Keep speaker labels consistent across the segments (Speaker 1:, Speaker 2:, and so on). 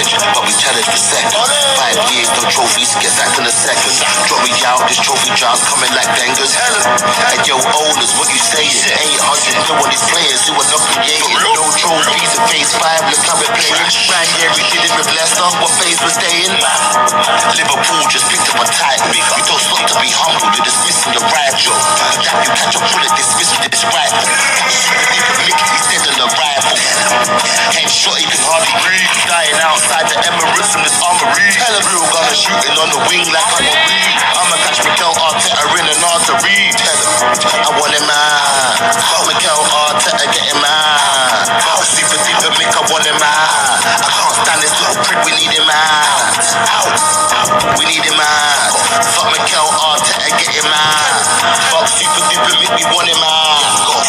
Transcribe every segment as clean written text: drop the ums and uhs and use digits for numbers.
Speaker 1: challenge, but we challenge for second. 5 years, no trophies, get sacked in a second. Drop me out, this trophy job's coming like bangers. And yo, owners, what you saying? 800 still on these players who are not creating. No trophies in phase 5, look how we're playing. Ranieri did it with Leicester, what phase we're staying? Liverpool just picked up a title. You don't stop to be humble, you're dismissing your rival. That you catch a bullet, dismiss with this rifle. He's dead on the rival. Head shot, he can hardly breathe. Dying outside the Emirates from this armory. Tell him real gunner shooting on the wing like I'm a reed. I'ma catch Mikel Arteta in an artery. Tell him I want him out. Fuck Mikel Arteta, get him out. Super deeper Mick, I want him out. I can't stand this little prick, we need him out. We need him out. Fuck Mikel Arteta, get him out. Fuck super duper Mick, we want him out.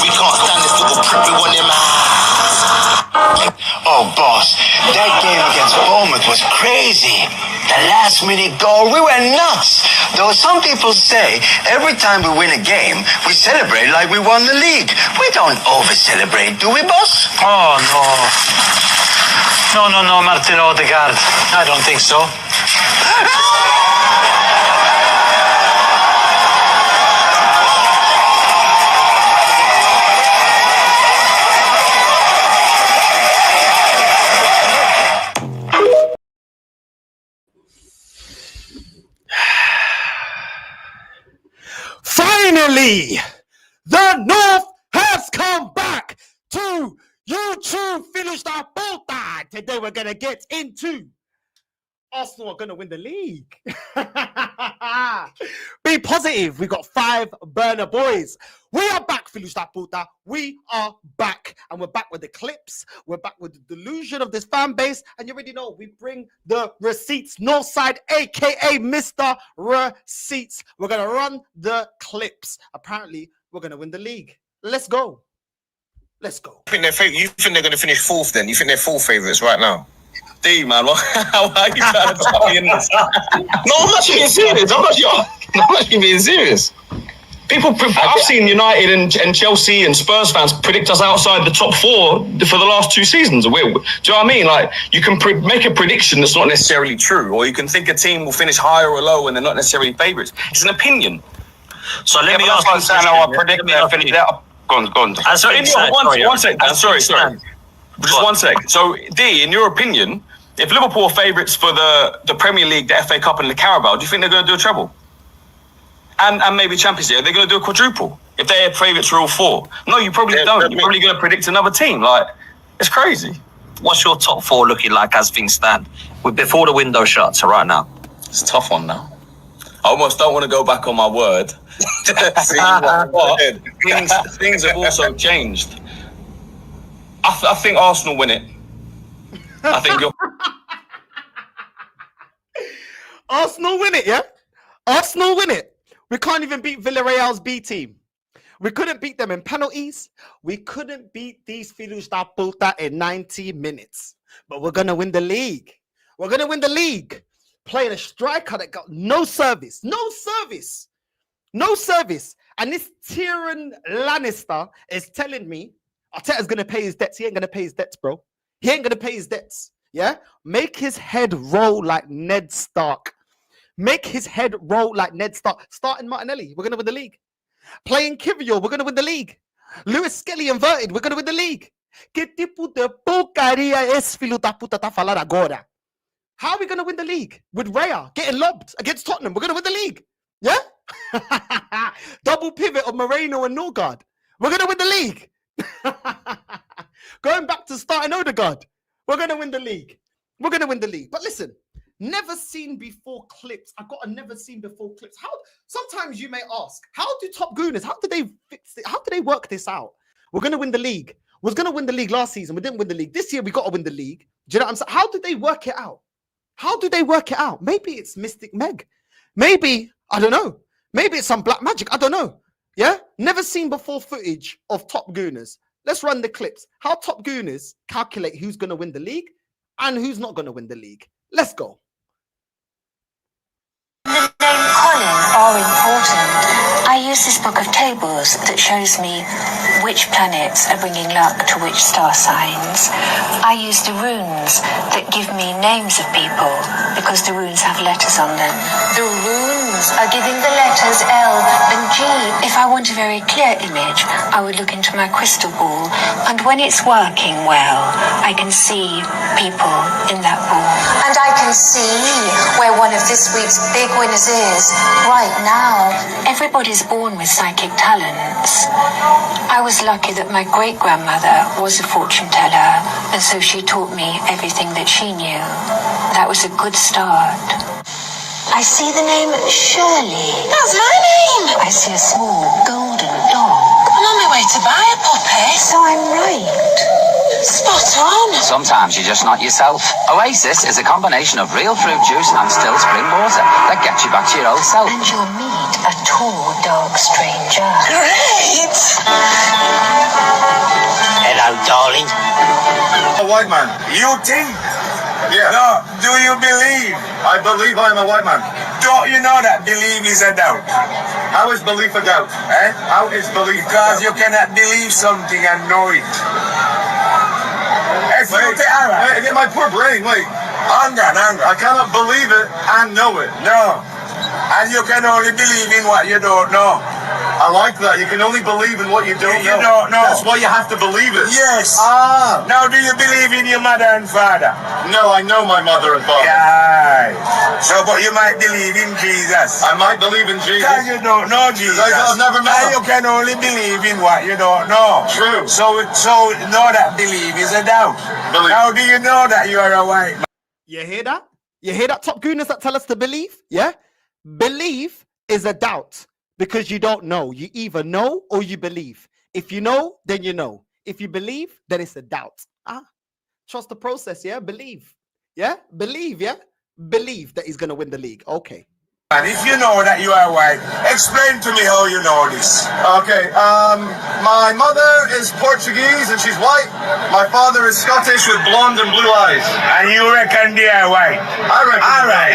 Speaker 1: We can't stand this little prick, we want him out.
Speaker 2: Oh, boss, that game against Bournemouth was crazy. The last minute goal, we went nuts. Though some people say every time we win a game, we celebrate like we won the league. We don't over-celebrate, do we, boss?
Speaker 3: Oh, no. No, Martin Odegaard. I don't think so.
Speaker 4: Finally, the North has come back to YouTube. Finished our boat. Today we're going to get into Arsenal are going to win the league. Be positive. We got 5 Burna boys. We are back, Finished Puta. We are back. And we're back with the clips. We're back with the delusion of this fan base. And you already know, we bring the receipts. Northside, a.k.a. Mr. Receipts. We're going to run the clips. Apparently, we're going to win the league. Let's go. Let's go.
Speaker 5: You think they're going to finish 4th then? You think they're 4th favourites right now? D, man, how are you trying to tell me in this?
Speaker 6: No, I'm actually being serious. I'm actually being serious. I've seen United and Chelsea and Spurs fans predict us outside the top 4 for the last 2 seasons. Do you know what I mean? Like, you can make a prediction that's not necessarily true, or you can think a team will finish higher or lower and they're not necessarily favourites. It's an opinion.
Speaker 3: So let me ask you.
Speaker 6: I predict they'll finish that. Go on.
Speaker 5: One sec. Sorry. Just 1 sec. So, D, in your opinion, if Liverpool are favourites for the Premier League, the FA Cup and the Carabao, do you think they're going to do a treble? And maybe Champions League, are they going to do a quadruple? If they're favourites for all 4? No, you probably don't. You're probably going to predict another team. Like, it's crazy.
Speaker 3: What's your top 4 looking like as things stand? Before the window shuts right now.
Speaker 5: It's a tough one now. I almost don't want to go back on my word. Things have also changed. I think Arsenal win it. I think you're...
Speaker 4: Arsenal win it, yeah? Arsenal win it. We can't even beat Villarreal's B team. We couldn't beat them in penalties. We couldn't beat these Finished Puta in 90 minutes. But we're going to win the league. We're going to win the league. Playing a striker that got no service. And this Tyrion Lannister is telling me Arteta's going to pay his debts. He ain't going to pay his debts, bro. He ain't going to pay his debts. Yeah? Make his head roll like Ned Stark. Make his head roll like Ned Stark. Starting Martinelli, we're going to win the league. Playing Kivior, we're going to win the league. Lewis Skelly inverted, we're going to win the league. Que tipo de porcaria es filho da puta tá falar agora? How are we going to win the league? With Raya getting lobbed against Tottenham, we're going to win the league. Yeah? Double pivot of Moreno and Norgard. We're going to win the league. Going back to starting Odegaard, we're going to win the league. We're going to win the league. But listen, never seen before clips. I've got a never seen before clips. Sometimes you may ask, how do top gooners, how do they fix it? How do they work this out? We're going to win the league. We was going to win the league last season. We didn't win the league. This year, we got to win the league. Do you know what I'm saying? How did they work it out? How do they work it out? Maybe it's Mystic Meg. Maybe, I don't know. Maybe it's some black magic. I don't know. Yeah? Never seen before footage of top gooners. Let's run the clips. How top gooners calculate who's going to win the league and who's not going to win the league. Let's go.
Speaker 7: The name Colin are important. I use this book of tables that shows me which planets are bringing luck to which star signs. I use the runes that give me names of people because the runes have letters on them. The runes are giving the letters L and G. If I want a very clear image, I would look into my crystal ball, and when it's working well, I can see people in that ball. And I can see where one of this week's big winners is right now. Everybody's born with psychic talents. I was lucky that my great-grandmother was a fortune teller, and so she taught me everything that she knew. That was a good start. I see the name Shirley. That's my name. I see a small golden dog. I'm on my way to buy a puppy. So I'm right. Spot on.
Speaker 8: Sometimes you're just not yourself. Oasis is a combination of real fruit juice and still spring water that gets you back to your old self.
Speaker 7: And you'll meet a tall dog stranger.
Speaker 2: Great! Hello, darling.
Speaker 9: A white man.
Speaker 2: You think?
Speaker 9: Yeah.
Speaker 2: No, do you believe?
Speaker 9: I believe I am a white man.
Speaker 2: Don't you know that belief is a doubt?
Speaker 9: How is belief a doubt?
Speaker 2: Eh?
Speaker 9: How is belief
Speaker 2: Because
Speaker 9: a doubt?
Speaker 2: you cannot believe something and know it. If you
Speaker 9: Wait,
Speaker 2: take alright.
Speaker 9: wait, my poor brain, wait.
Speaker 2: Anger.
Speaker 9: I cannot believe it and know it.
Speaker 2: No. And you can only believe in what you don't know.
Speaker 9: I like that. You can only believe in what you don't
Speaker 2: You
Speaker 9: know.
Speaker 2: don't know.
Speaker 9: That's why you have to believe it.
Speaker 2: Yes.
Speaker 9: Ah.
Speaker 2: Now, do you believe in your mother and father?
Speaker 9: No, I know my mother and father.
Speaker 2: Yeah. So, but you might believe in Jesus.
Speaker 9: I might believe in Jesus.
Speaker 2: Because you don't know Jesus.
Speaker 9: I've never met
Speaker 2: And
Speaker 9: him.
Speaker 2: you can only believe in what you don't know.
Speaker 9: True.
Speaker 2: So know that belief is a doubt.
Speaker 9: Believe.
Speaker 2: Now, do you know that you are a white man?
Speaker 4: You hear that? You hear that, top gooners that tell us to believe? Yeah? Belief is a doubt because you don't know. You either know or you believe. If you know, then you know. If you believe, then it's a doubt. Trust the process, yeah? Believe. Yeah? Believe, yeah? Believe that he's going to win the league. Okay.
Speaker 2: And if you know that you are white, explain to me how you know this.
Speaker 9: Okay, my mother is Portuguese and she's white. My father is Scottish with blonde and blue eyes.
Speaker 2: And you reckon they are white?
Speaker 9: I reckon.
Speaker 2: All right,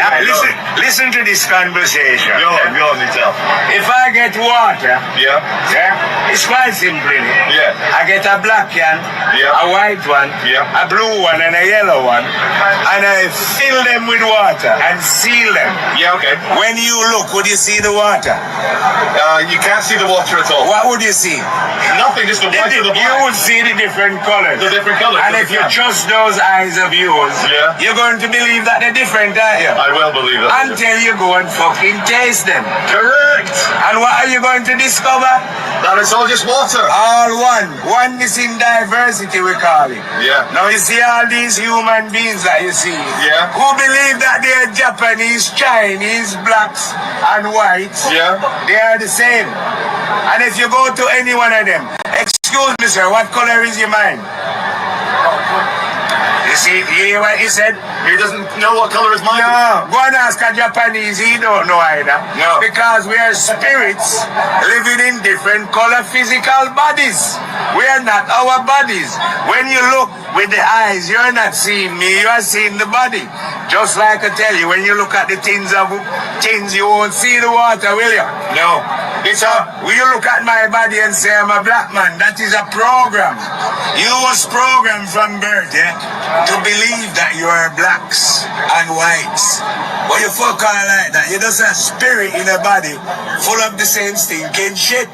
Speaker 2: listen to this conversation.
Speaker 9: Go on, me tell.
Speaker 2: If I get water,
Speaker 9: Yeah.
Speaker 2: it's quite simple. Innit?
Speaker 9: Yeah.
Speaker 2: I get a black can,
Speaker 9: Yeah.
Speaker 2: a white one,
Speaker 9: Yeah.
Speaker 2: a blue one, and a yellow one, and I fill them with water and seal them.
Speaker 9: Yeah, okay.
Speaker 2: When you look, would you see the water?
Speaker 9: You can't see the water at all.
Speaker 2: What would you see?
Speaker 9: Nothing, just the white or the
Speaker 2: You
Speaker 9: black.
Speaker 2: would see the different colors.
Speaker 9: The different colors.
Speaker 2: And if you trust those eyes of yours,
Speaker 9: Yeah.
Speaker 2: you're going to believe that they're different, aren't you?
Speaker 9: I will believe it.
Speaker 2: Until you go and fucking taste them.
Speaker 9: Correct.
Speaker 2: And what are you going to discover?
Speaker 9: That it's all just water.
Speaker 2: All one. Oneness in diversity, we call it.
Speaker 9: Yeah.
Speaker 2: Now you see all these human beings that you see,
Speaker 9: Yeah.
Speaker 2: who believe that they're Japanese, Chinese, blacks, and whites.
Speaker 9: Yeah.
Speaker 2: They are the same. And if you go to any one of them, excuse me, sir, what color is your mind? You see, you hear what he said?
Speaker 9: He doesn't know what color is mine.
Speaker 2: No, go and ask a Japanese, he don't know either.
Speaker 9: No.
Speaker 2: Because we are spirits living in different color physical bodies. We are not our bodies. When you look with the eyes, you're not seeing me, you are seeing the body. Just like I tell you, when you look at the things, you won't see the water, will you?
Speaker 9: No.
Speaker 2: So, will you look at my body and say I'm a black man? That is a program. You was programmed from birth, to believe that you are blacks and whites. But you fuck all like that. You're just a spirit in a body full of the same stinking shit.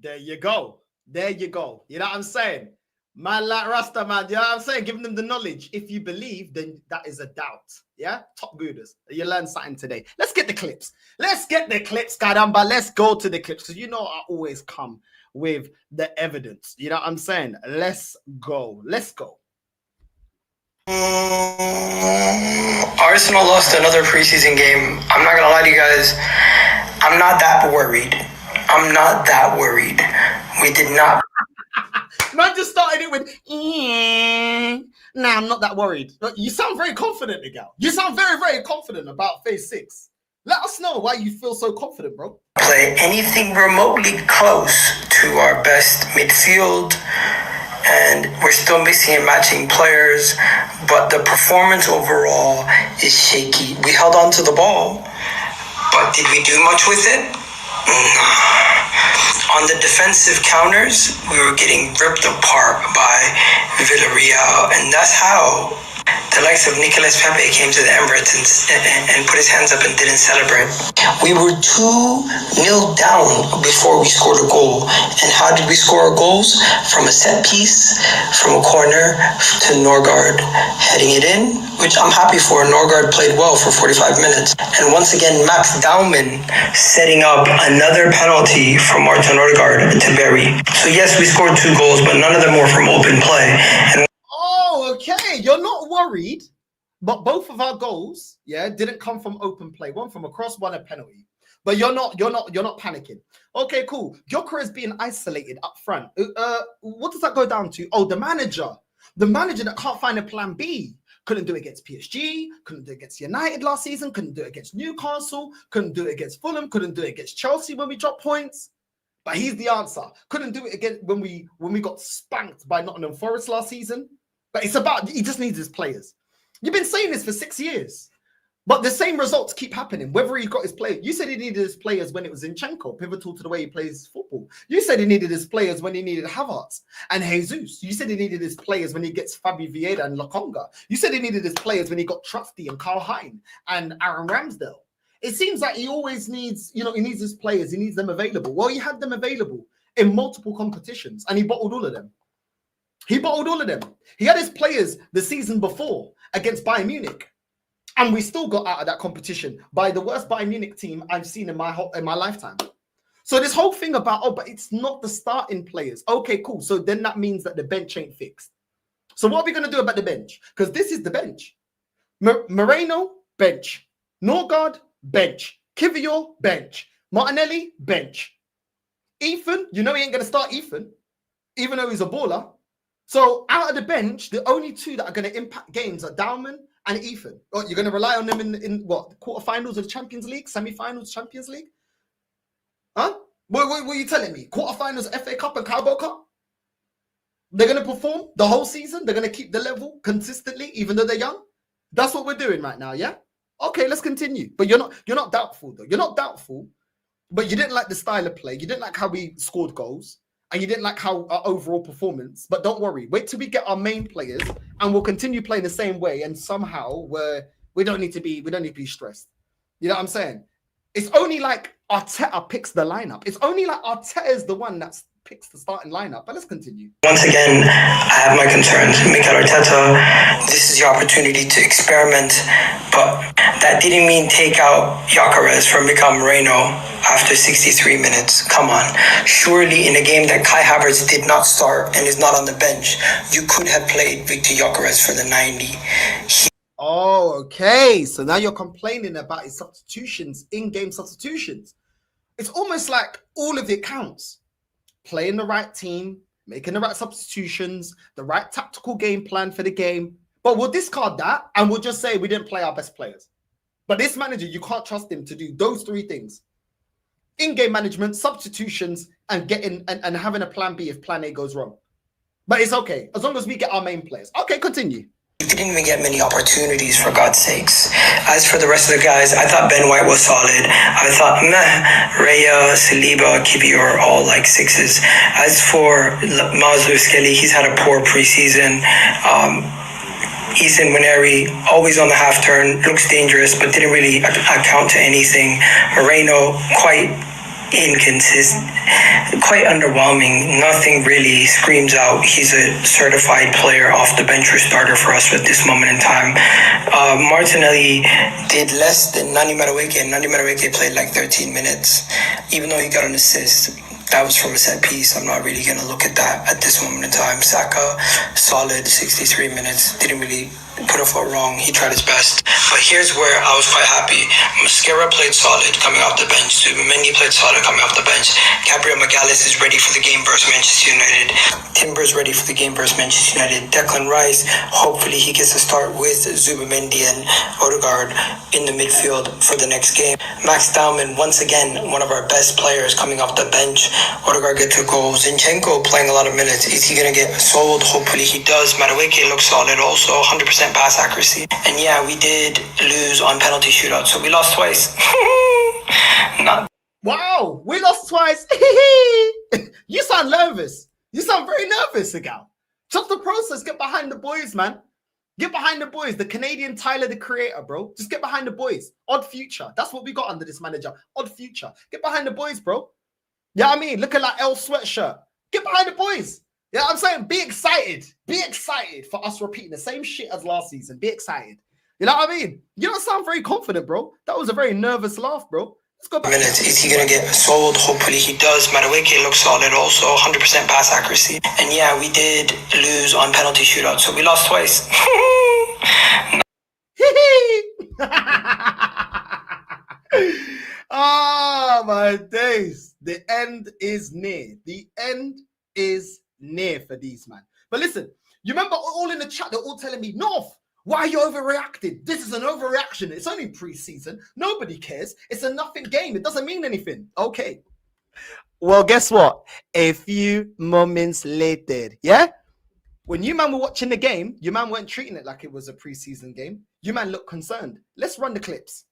Speaker 4: There you go. There you go. You know what I'm saying? Man like Rasta, man. You know what I'm saying? Giving them the knowledge. If you believe, then that is a doubt. Yeah? Top gooders. You learned something today. Let's get the clips. Let's get the clips, caramba. Let's go to the clips. Because you know I always come with the evidence. You know what I'm saying? Let's go. Let's go.
Speaker 10: Arsenal lost another preseason game. I'm not gonna lie to you guys. I'm not that worried. We did not.
Speaker 4: Man just started it with, nah, I'm not that worried. You sound very confident, Miguel. You sound very, very confident about phase 6. Let us know why you feel so confident, bro.
Speaker 10: Play anything remotely close to our best midfield, and we're still missing and matching players, but the performance overall is shaky. We held on to the ball, but did we do much with it? On the defensive counters, we were getting ripped apart by Villarreal, and that's how the likes of Nicolas Pepe came to the Emirates and put his hands up and didn't celebrate. We were 2-0 down before we scored a goal. And how did we score our goals? From a set piece, from a corner to Norgard heading it in, which I'm happy for. Norgard played well for 45 minutes. And once again, Max Daumann setting up another penalty from Martin Norgard to bury. So yes, we scored 2 goals, but none of them were from open play. And
Speaker 4: okay, you're not worried, but both of our goals, didn't come from open play. One from a cross, one a penalty. But you're not panicking. Okay, cool. Gyökeres being isolated up front. What does that go down to? Oh, the manager that can't find a plan B. Couldn't do it against PSG, couldn't do it against United last season, couldn't do it against Newcastle, couldn't do it against Fulham, couldn't do it against Chelsea when we dropped points. But he's the answer. Couldn't do it again when we got spanked by Nottingham Forest last season. But it's about, he just needs his players. You've been saying this for 6 years, but the same results keep happening, whether he got his players. You said he needed his players when it was Zinchenko, pivotal to the way he plays football. You said he needed his players when he needed Havertz and Jesus. You said he needed his players when he gets Fabi Vieira and Lokonga. You said he needed his players when he got Trusty and Carl Hein and Aaron Ramsdale. It seems like he always needs, he needs his players. He needs them available. Well, he had them available in multiple competitions and he bottled all of them. He had his players the season before against Bayern Munich. And we still got out of that competition by the worst Bayern Munich team I've seen in my lifetime. So this whole thing about, but it's not the starting players. Okay, cool. So then that means that the bench ain't fixed. So what are we going to do about the bench? Because this is the bench. Moreno, bench. Norgard, bench. Kivior, bench. Martinelli, bench. Ethan, he ain't going to start Ethan, even though he's a baller. So out of the bench, the only 2 that are going to impact games are Daumann and Ethan. Oh, you're going to rely on them in what? The quarterfinals of the Champions League? Semi-finals Champions League? Huh? What are you telling me? Quarterfinals FA Cup and Carabao Cup? They're going to perform the whole season? They're going to keep the level consistently, even though they're young? That's what we're doing right now, yeah? Okay, let's continue. But you're not doubtful, though. You're not doubtful, but you didn't like the style of play. You didn't like how we scored goals. And you didn't like how our overall performance, but don't worry. Wait till we get our main players, and we'll continue playing the same way. And somehow we don't need to be stressed. You know what I'm saying? It's only like Arteta picks the lineup. It's only like Arteta is the one that picks the starting lineup. But let's continue.
Speaker 10: Once again, I have my concerns. Mikel Arteta, this is your opportunity to experiment, but that didn't mean take out Gyökeres for Mikel Moreno after 63 minutes. Come on. Surely in a game that Kai Havertz did not start and is not on the bench, you could have played Victor Gyökeres for the 90.
Speaker 4: Oh, okay. So now you're complaining about his substitutions, in-game substitutions. It's almost like all of it counts. Playing the right team, making the right substitutions, the right tactical game plan for the game. But we'll discard that and we'll just say we didn't play our best players. But this manager, you can't trust him to do those 3 things. In-game management, substitutions, and getting and having a plan B if plan A goes wrong. But it's okay, as long as we get our main players. Okay, continue.
Speaker 10: We didn't even get many opportunities, for God's sakes. As for the rest of the guys, I thought Ben White was solid. I thought Raya, Saliba, Kivior are all like 6s. As for Mazur Skelly, he's had a poor preseason. Ethan Winery, always on the half turn, looks dangerous, but didn't really account to anything. Moreno, quite inconsistent, quite underwhelming. Nothing really screams out he's a certified player off the bench or starter for us at this moment in time. Martinelli did less than Nani Madueke, and Nani Madueke played like 13 minutes, even though he got an assist. That was from a set piece. I'm not really going to look at that at this moment in time. Saka, solid, 63 minutes. Didn't really put a foot wrong. He tried his best. But here's where I was quite happy. Mascara played solid coming off the bench. Zubimendi played solid coming off the bench. Gabriel Magalhaes is ready for the game versus Manchester United. Timber's ready for the game versus Manchester United. Declan Rice, hopefully he gets to start with Zubimendi and Odegaard in the midfield for the next game. Max Daumann, once again, one of our best players coming off the bench. Odegaard gets a goal. Zinchenko playing a lot of minutes. Is he going to get sold? Hopefully he does. Madueke looks solid also. 100% pass accuracy. And yeah, we did lose on penalty shootout, so we lost twice. Not
Speaker 4: Wow, we lost twice. You sound nervous. You sound very nervous, Agal. Trust the process. Get behind the boys, man. Get behind the boys. The Canadian Tyler, the creator, bro. Just get behind the boys. Odd future. That's what we got under this manager. Odd future. Get behind the boys, bro. You know what I mean? Looking like L sweatshirt. Get behind the boys. Yeah, you know I'm saying? Be excited. Be excited for us repeating the same shit as last season. Be excited. You know what I mean? You don't sound very confident, bro. That was a very nervous laugh, bro. Let's go back.
Speaker 10: Minutes. Is he going to get sold? Hopefully he does. Madueke looks solid also. 100% pass accuracy. And yeah, we did lose on penalty shootout. So we lost twice.
Speaker 4: Oh, my days. The end is near. The end is near for these, man. But listen, you remember all in the chat, they're all telling me, North, why are you overreacting? This is an overreaction. It's only preseason. Nobody cares. It's a nothing game. It doesn't mean anything. Okay. Well, guess what? A few moments later, yeah? When you man were watching the game, you man weren't treating it like it was a preseason game. You man looked concerned. Let's run the clips.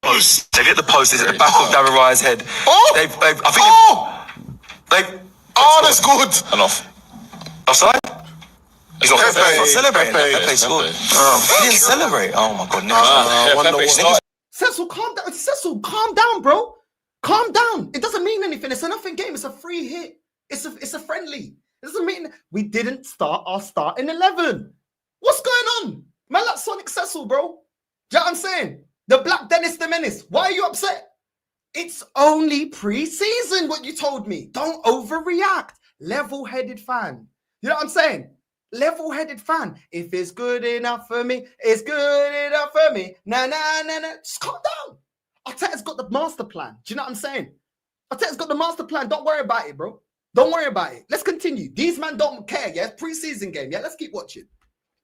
Speaker 11: Post. They've hit the post. It's at the back of Darren Ryan's head.
Speaker 1: Oh!
Speaker 11: That's good. Enough. Offside? He's not celebrating. Pepe scored. He didn't celebrate. Oh my god.
Speaker 4: Cecil, calm down. Cecil, calm down, bro. Calm down. It doesn't mean anything. It's a nothing game. It's a free hit. It's a friendly. It doesn't mean we didn't start our starting 11. What's going on? Man, like Sonic Cecil, bro. Do you know what I'm saying? The Black Dennis the Menace. Why are you upset? It's only pre-season, what you told me. Don't overreact. Level-headed fan. You know what I'm saying? Level-headed fan. If it's good enough for me, it's good enough for me. Nah. Just calm down. Arteta's got the master plan. Do you know what I'm saying? Arteta's got the master plan. Don't worry about it, bro. Don't worry about it. Let's continue. These men don't care, yeah? Pre-season game, yeah? Let's keep watching.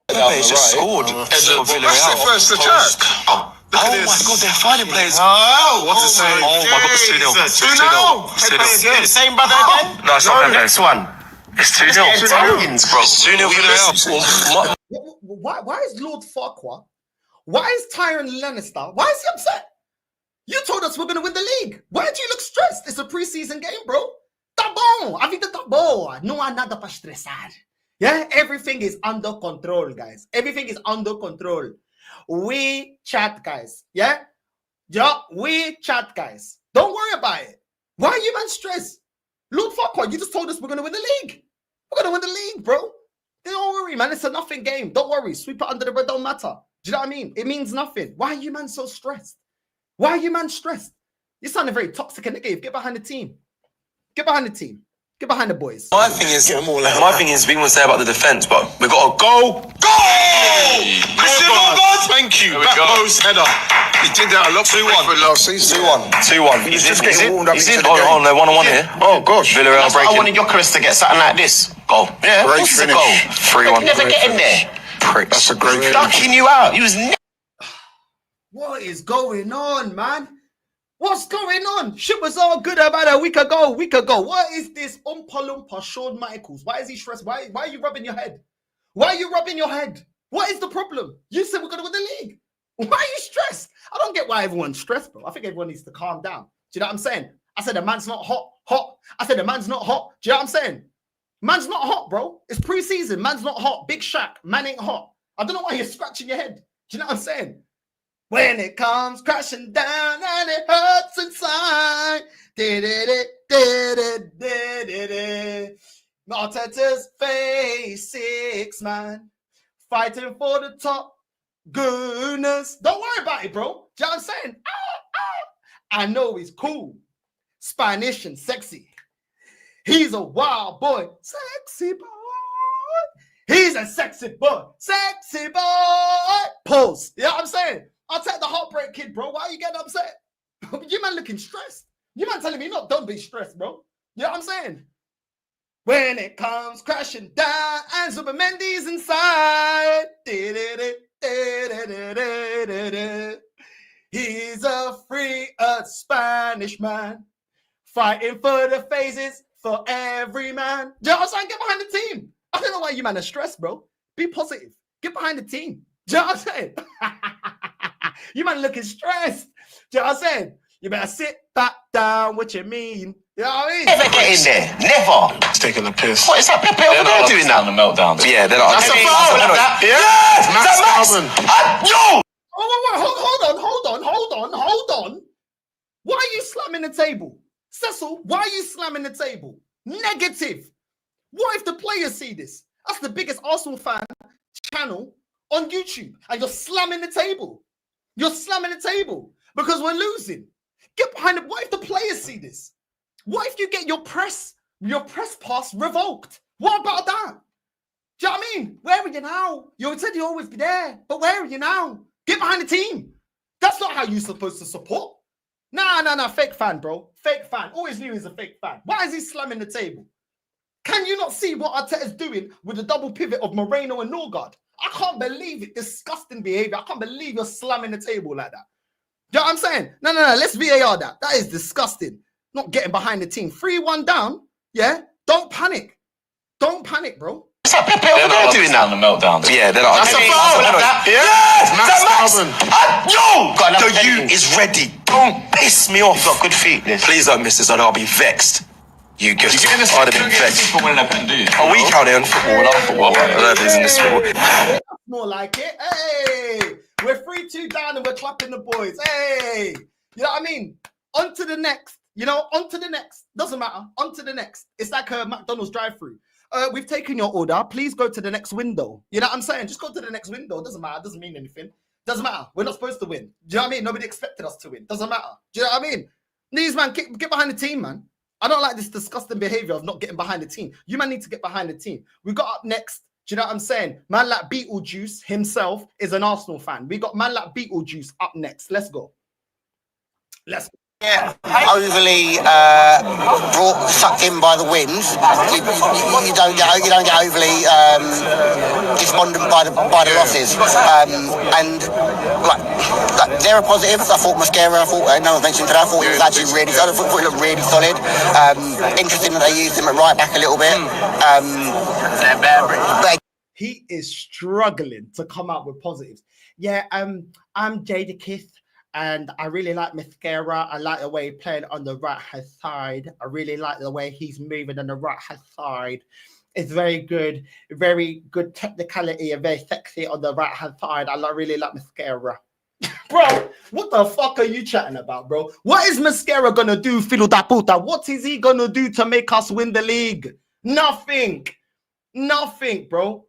Speaker 11: Pepe just scored for Villarreal.
Speaker 1: First attack.
Speaker 11: Oh my god, they're finding players.
Speaker 1: Oh, what to say?
Speaker 11: Oh my god, it's 2-0.
Speaker 1: 2-0. The same brother again?
Speaker 11: No, it's not Pepe.
Speaker 1: Next one.
Speaker 11: It's 2-0.
Speaker 1: Italians, bro.
Speaker 11: It's 2-0 Villarreal.
Speaker 4: Why is Lord Farquhar? Why is Tyron Lannister? Why is he upset? You told us we're going to win the league. Why do you look stressed? It's a preseason game, bro. Tá bom. A vida tá boa. Não há nada para estressar. Yeah, everything is under control, guys. Everything is under control. We chat, guys. Yeah? We chat, guys. Don't worry about it. Why are you, man, stressed? Lord Farquhar, you just told us we're going to win the league. We're going to win the league, bro. Don't worry, man. It's a nothing game. Don't worry. Sweep it under the red. Don't matter. Do you know what I mean? It means nothing. Why are you, man, so stressed? Why are you, man, stressed? You sounding very toxic and negative. Get behind the team. Get behind the team. Get behind the boys.
Speaker 11: My thing is, we want to say about the defense, but we got to go.
Speaker 1: Christian Morgan! Thank you. Back post header. He did that a lot. 2-1.
Speaker 11: 2-1.
Speaker 1: He's just getting warmed up.
Speaker 11: Oh, no, 1-on-1 here.
Speaker 1: Oh, gosh.
Speaker 11: Villarreal breaking.
Speaker 1: I wanted Gyökeres to get something like this.
Speaker 11: Goal.
Speaker 1: Yeah,
Speaker 11: great
Speaker 1: finish.
Speaker 11: 3-1.
Speaker 1: Never get in there.
Speaker 11: Pricks.
Speaker 1: That's a great finish. Ducking you out. He was...
Speaker 4: What is going on, man? What's going on? Shit was all good about a week ago. What is this Umpa Shawn Michaels? Why is he stressed? Why are you rubbing your head? Why are you rubbing your head? What is the problem? You said we're going to win the league. Why are you stressed? I don't get why everyone's stressed, bro. I think everyone needs to calm down. Do you know what I'm saying? I said the man's not hot. I said the man's not hot. Do you know what I'm saying? Man's not hot, bro. It's preseason. Man's not hot. Big Shaq. Man ain't hot. I don't know why you're scratching your head. Do you know what I'm saying? When it comes crashing down and it hurts inside. Arteta's phase 6, man. Fighting for the top. Goodness. Don't worry about it, bro. Do you know what I'm saying? I know he's cool. Spanish and sexy. He's a wild boy. Sexy boy. He's a sexy boy. Sexy boy. Pause. You know what I'm saying? I'll take the heartbreak kid, bro. Why are you getting upset? You man looking stressed. You man telling me, no, don't be stressed, bro. You know what I'm saying? When it comes crashing down and Zubimendi's inside. He's a free Spanish man. Fighting for the phases for every man. You know what I'm saying? Get behind the team. I don't know why you man are stressed, bro. Be positive. Get behind the team. Do you know what I'm saying? You man looking stressed. Do you know what I'm saying? You better sit back down. What you mean? You know what I mean?
Speaker 1: Never get in there. Never.
Speaker 11: It's taking a piss.
Speaker 1: What is that? Pepe over there doing that?
Speaker 6: The meltdowns.
Speaker 11: Yeah, they're not.
Speaker 1: That's a foul.
Speaker 11: Yes! Max Calvin.
Speaker 4: Oh,
Speaker 1: Yo!
Speaker 4: hold on. Why are you slamming the table? Cecil, why are you slamming the table? Negative. What if the players see this? That's the biggest Arsenal fan channel on YouTube. And you're slamming the table. You're slamming the table because we're losing. Get behind it. What if the players see this? What if you get your press pass revoked? What about that? Do you know what I mean? Where are you now? You said you'll always be there, but where are you now? Get behind the team. That's not how you're supposed to support. Nah, fake fan, bro. Fake fan. Always knew he's a fake fan. Why is he slamming the table? Can you not see what Arteta's doing with the double pivot of Moreno and Norgard? I can't believe it. Disgusting behavior. I can't believe you're slamming the table like that. You know what I'm saying? No. Let's VAR that. That is disgusting. Not getting behind the team. 3-1 down. Yeah? Don't panic. Don't panic, bro.
Speaker 1: What's that? Pepe over there doing that?
Speaker 6: The meltdowns.
Speaker 11: Yeah, they're not.
Speaker 1: That's a foul.
Speaker 11: Yes! Max Calvin.
Speaker 1: The U is ready. Don't piss me off.
Speaker 11: Got good feet. Please don't miss this, or I'll be vexed. You get
Speaker 6: You get this.
Speaker 11: I'd have been vexed.
Speaker 6: For winning a pen, do you?
Speaker 11: Are we counting football? Love football. That is in this football.
Speaker 4: More like it. Hey, we're 3-2 down and we're clapping the boys. Hey, you know what I mean? On to the next. On to the next. Doesn't matter. On to the next. It's like a McDonald's drive-through. We've taken your order. Please go to the next window. You know what I'm saying? Just go to the next window. Doesn't matter. Doesn't mean anything. Doesn't matter. We're not supposed to win. Do you know what I mean? Nobody expected us to win. Doesn't matter. Do you know what I mean? These man, get behind the team, man. I don't like this disgusting behavior of not getting behind the team. You man need to get behind the team. We got up next. Do you know what I'm saying? Man like Beetlejuice himself is an Arsenal fan. We got man like Beetlejuice up next. Let's go. Let's go.
Speaker 1: Yeah, overly sucked in by the winds. You don't get overly despondent by the losses. And like they're a positive. I thought Mascara. I thought no one mentioned today. I thought it was actually really solid. I thought it looked really solid. Interesting that they used him at right back a little bit. But
Speaker 4: he is struggling to come out with positives. Yeah, I'm Jada Kith. And I really like Mascara. I like the way he's playing on the right-hand side. I really like the way he's moving on the right-hand side. It's very good technicality and very sexy on the right-hand side. I really like Mascara. Bro, what the fuck are you chatting about, bro? What is Mascara going to do, Filo da puta? What is he going to do to make us win the league? Nothing, bro.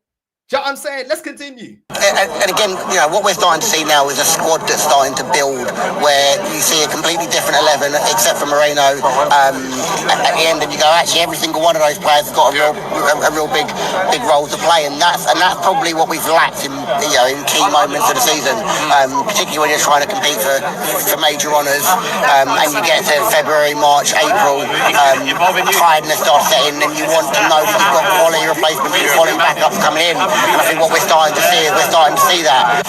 Speaker 4: Do you know what I'm saying? Let's continue.
Speaker 1: And again, what we're starting to see now is a squad that's starting to build where you see a completely different 11 except for Moreno at the end, and you go, actually, every single one of those players has got a real big role to play, and that's probably what we've lacked in key moments of the season, particularly when you're trying to compete for major honours, and you get to February, March, April, tiredness starts setting, and you want to know that you've got quality replacements, quality backups coming in. And I think what we're starting to see that.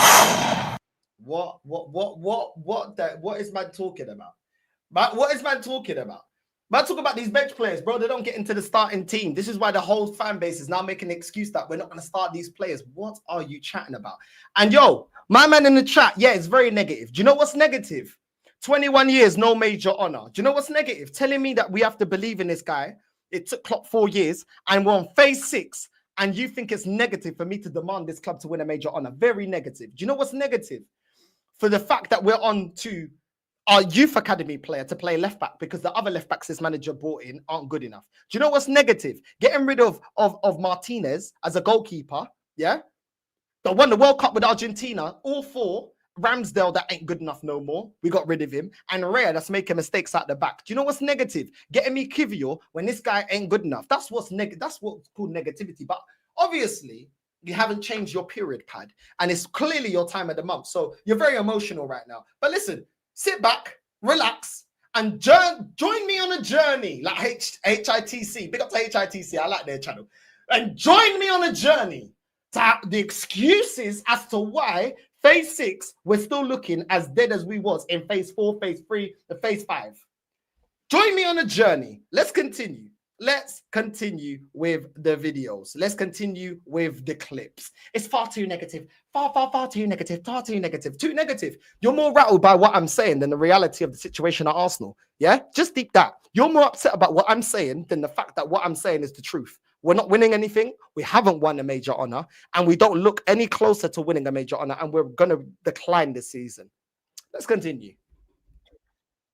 Speaker 4: What is man talking about? What is man talking about? Man talking about these bench players, bro. They don't get into the starting team. This is why the whole fan base is now making an excuse that we're not going to start these players. What are you chatting about? And yo, my man in the chat, yeah, it's very negative. Do you know what's negative? 21 years, no major honor. Do you know what's negative? Telling me that we have to believe in this guy. It took Klopp 4 years and we're on phase 6. And you think it's negative for me to demand this club to win a major honor. Very negative. Do you know what's negative? For the fact that we're on to our youth academy player to play left back because the other left backs this manager brought in aren't good enough. Do you know what's negative? Getting rid of Martinez as a goalkeeper, yeah? That won the World Cup with Argentina, all 4. Ramsdale, that ain't good enough no more. We got rid of him. And Raya, that's making mistakes at the back. Do you know what's negative? Getting me Kivio when this guy ain't good enough. That's what's called negativity. But obviously, you haven't changed your period pad. And it's clearly your time of the month. So you're very emotional right now. But listen, sit back, relax, and join me on a journey. Like HITC. Big up to HITC. I like their channel. And join me on a journey to the excuses as to why phase 6, we're still looking as dead as we was in phase 4, phase 3, and phase 5. Join me on a journey. Let's continue. let's continue with the videos. Let's continue with the clips. It's far too negative. Far too negative. Far too negative. Too negative. You're more rattled by what I'm saying than the reality of the situation at Arsenal. Yeah? Just deep that. You're more upset about what I'm saying than the fact that what I'm saying is the truth. We're not winning anything. We haven't won a major honor. And we don't look any closer to winning a major honor. And we're going to decline this season. Let's continue.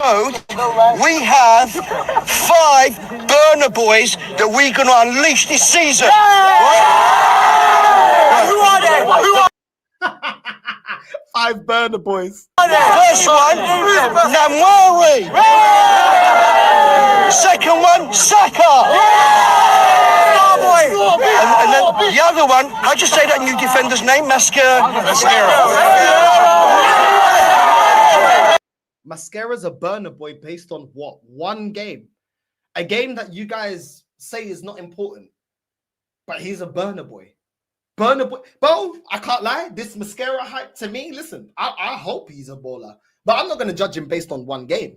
Speaker 2: We have 5 Burna boys that we're going to unleash this season.
Speaker 11: Who are they? Who are
Speaker 4: 5 Burna boys.
Speaker 2: First one, Namwari. Second one, Saka. And then the other one, how'd you say that new defender's name? Mascara.
Speaker 4: Mascara's a Burna boy based on what? One game. A game that you guys say is not important. But he's a Burna boy. Burna boy. Bro, I can't lie. This Mascara hype to me, listen, I hope he's a baller. But I'm not going to judge him based on one game.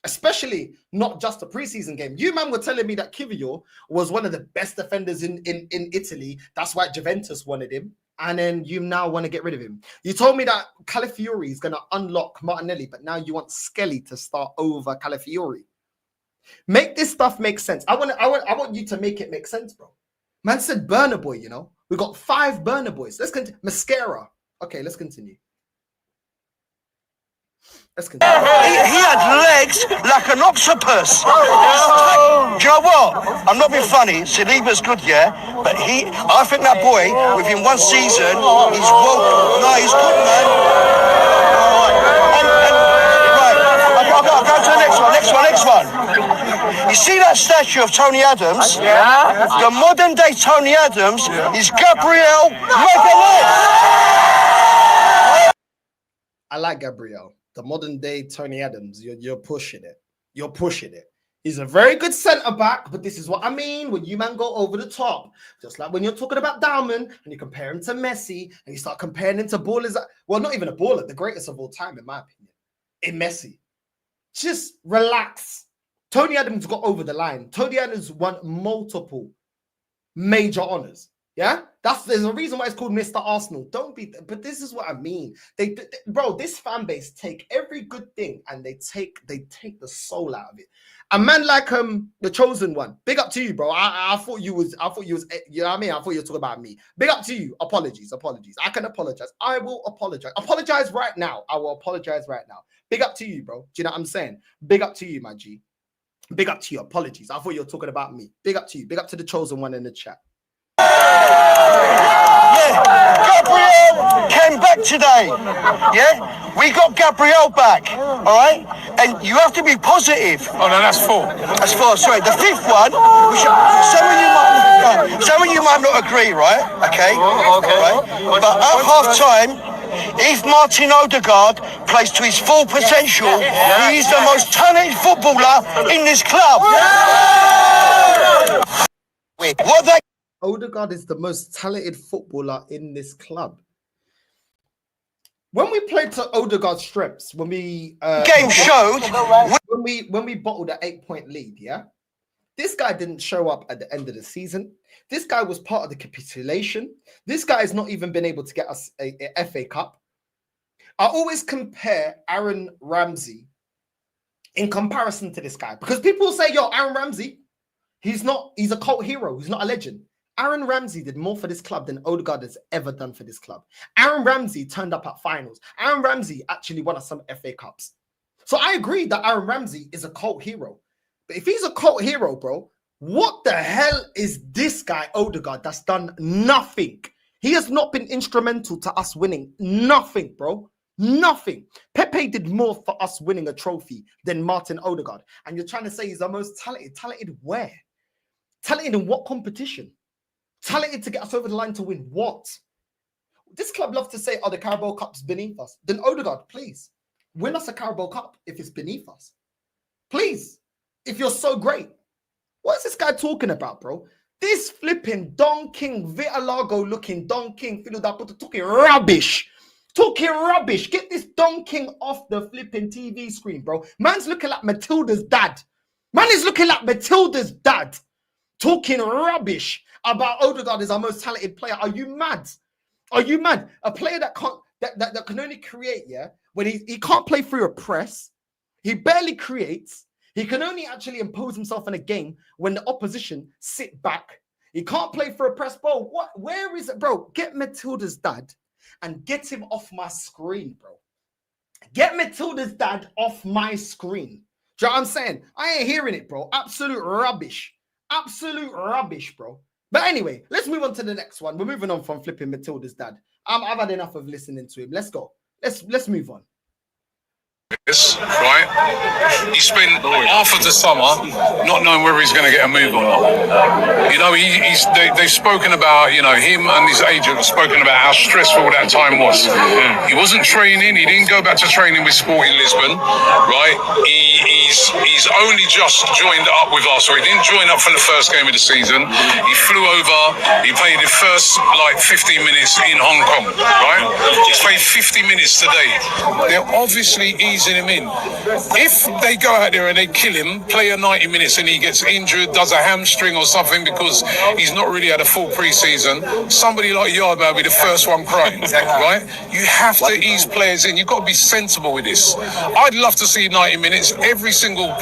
Speaker 4: Especially not just a preseason game. You man were telling me that Kivior was one of the best defenders in Italy. That's why Juventus wanted him. And then you now want to get rid of him. You told me that Calafiori is going to unlock Martinelli, but now you want Skelly to start over Calafiori. Make this stuff make sense. I want you to make it make sense, bro. Man said Burna boy, you know. We got 5 Burna boys. Let's continue. Mascara. Okay, let's continue.
Speaker 2: He had legs like an octopus. Do you know what? I'm not being funny. Saliba's good, yeah, but I think that boy, within one season, he's woke. No, he's good, man. Right, I'll go to the next one. You see that statue of Tony Adams? Yeah. The modern day Tony Adams is Gabriel Magalhaes.
Speaker 4: I like Gabriel. The modern day Tony Adams, you're pushing it. You're pushing it. He's a very good centre back, but this is what I mean when you man go over the top. Just like when you're talking about Diamond and you compare him to Messi and you start comparing him to ballers. Well, not even a baller, the greatest of all time, in my opinion, in Messi. Just relax. Tony Adams got over the line. Tony Adams won multiple major honours. Yeah, there's a reason why it's called Mr. Arsenal. Don't be, but this is what I mean. Bro, this fan base take every good thing and they take the soul out of it. A man like the chosen one, big up to you, bro. I thought you was, you know what I mean? I thought you were talking about me. Big up to you. Apologies. I can apologize. I will apologize. Apologize right now. I will apologize right now. Big up to you, bro. Do you know what I'm saying? Big up to you, my G. Big up to you. Apologies. I thought you were talking about me. Big up to you. Big up to the chosen one in the chat.
Speaker 2: Yeah, Gabriel came back today. Yeah, we got Gabriel back. All right, and you have to be positive.
Speaker 11: Oh no, that's 4.
Speaker 2: That's 4. Sorry, the 5th one. Some of you might not agree, right? Okay.
Speaker 5: Okay.
Speaker 2: Right? But at half time, if Martin Odegaard plays to his full potential, he is the most talented footballer in this club. What they
Speaker 4: Odegaard is the most talented footballer in this club. When we played to Odegaard's strengths, when we
Speaker 2: game showed
Speaker 4: when we bottled an 8-point lead, yeah, this guy didn't show up at the end of the season. This guy was part of the capitulation. This guy has not even been able to get us a FA Cup. I always compare Aaron Ramsey in comparison to this guy because people say, "Yo, Aaron Ramsey, he's a cult hero. He's not a legend." Aaron Ramsey did more for this club than Odegaard has ever done for this club. Aaron Ramsey turned up at finals. Aaron Ramsey actually won us some FA Cups. So I agree that Aaron Ramsey is a cult hero. But if he's a cult hero, bro, what the hell is this guy, Odegaard, that's done nothing? He has not been instrumental to us winning nothing, bro. Nothing. Pepe did more for us winning a trophy than Martin Odegaard. And you're trying to say he's the most talented. Talented where? Talented in what competition? Talented to get us over the line to win what? This club loves to say, "Oh, the Carabao Cup's beneath us." Then Odegaard, please win us a Carabao Cup if it's beneath us. Please, if you're so great. What is this guy talking about, bro? This flipping Don King, Villarreal looking Don King, talking rubbish. Talking rubbish. Get this Don King off the flipping TV screen, bro. Man's looking like Matilda's dad. Man is looking like Matilda's dad. talking rubbish about Odegaard is our most talented player. Are you mad? Are you mad? A player that can't that can only create, when he can't play through a press, he barely creates, he can only actually impose himself in a game when the opposition sit back. He can't play for a press ball. What? Where is it, bro? Get Matilda's dad and get him off my screen, bro. Get Matilda's dad off my screen. Do you know what I'm saying? I ain't hearing it, bro. Absolute rubbish. Absolute rubbish, bro. But anyway, let's move on to the next one. We're moving on from flipping Matilda's dad. I've had enough of listening to him. Let's go. Let's move on.
Speaker 12: Right? He spent half of the summer not knowing whether he's going to get a move or not. You know, they've spoken about, you know, him and his agent have spoken about how stressful that time was. He wasn't training. He didn't go back to training with Sporting Lisbon, right? He's only just joined up with us, or he didn't join up for the first game of the season. He flew over. He played the first, 15 minutes in Hong Kong, right? He's played 50 minutes today. They're obviously easing him in. If they go out there and they kill him, play a 90 minutes and he gets injured, does a hamstring or something because he's not really had a full pre-season, somebody like Yardman will be the first one crying, right? You have to ease players in. You've got to be sensible with this. I'd love to see 90 minutes. Every single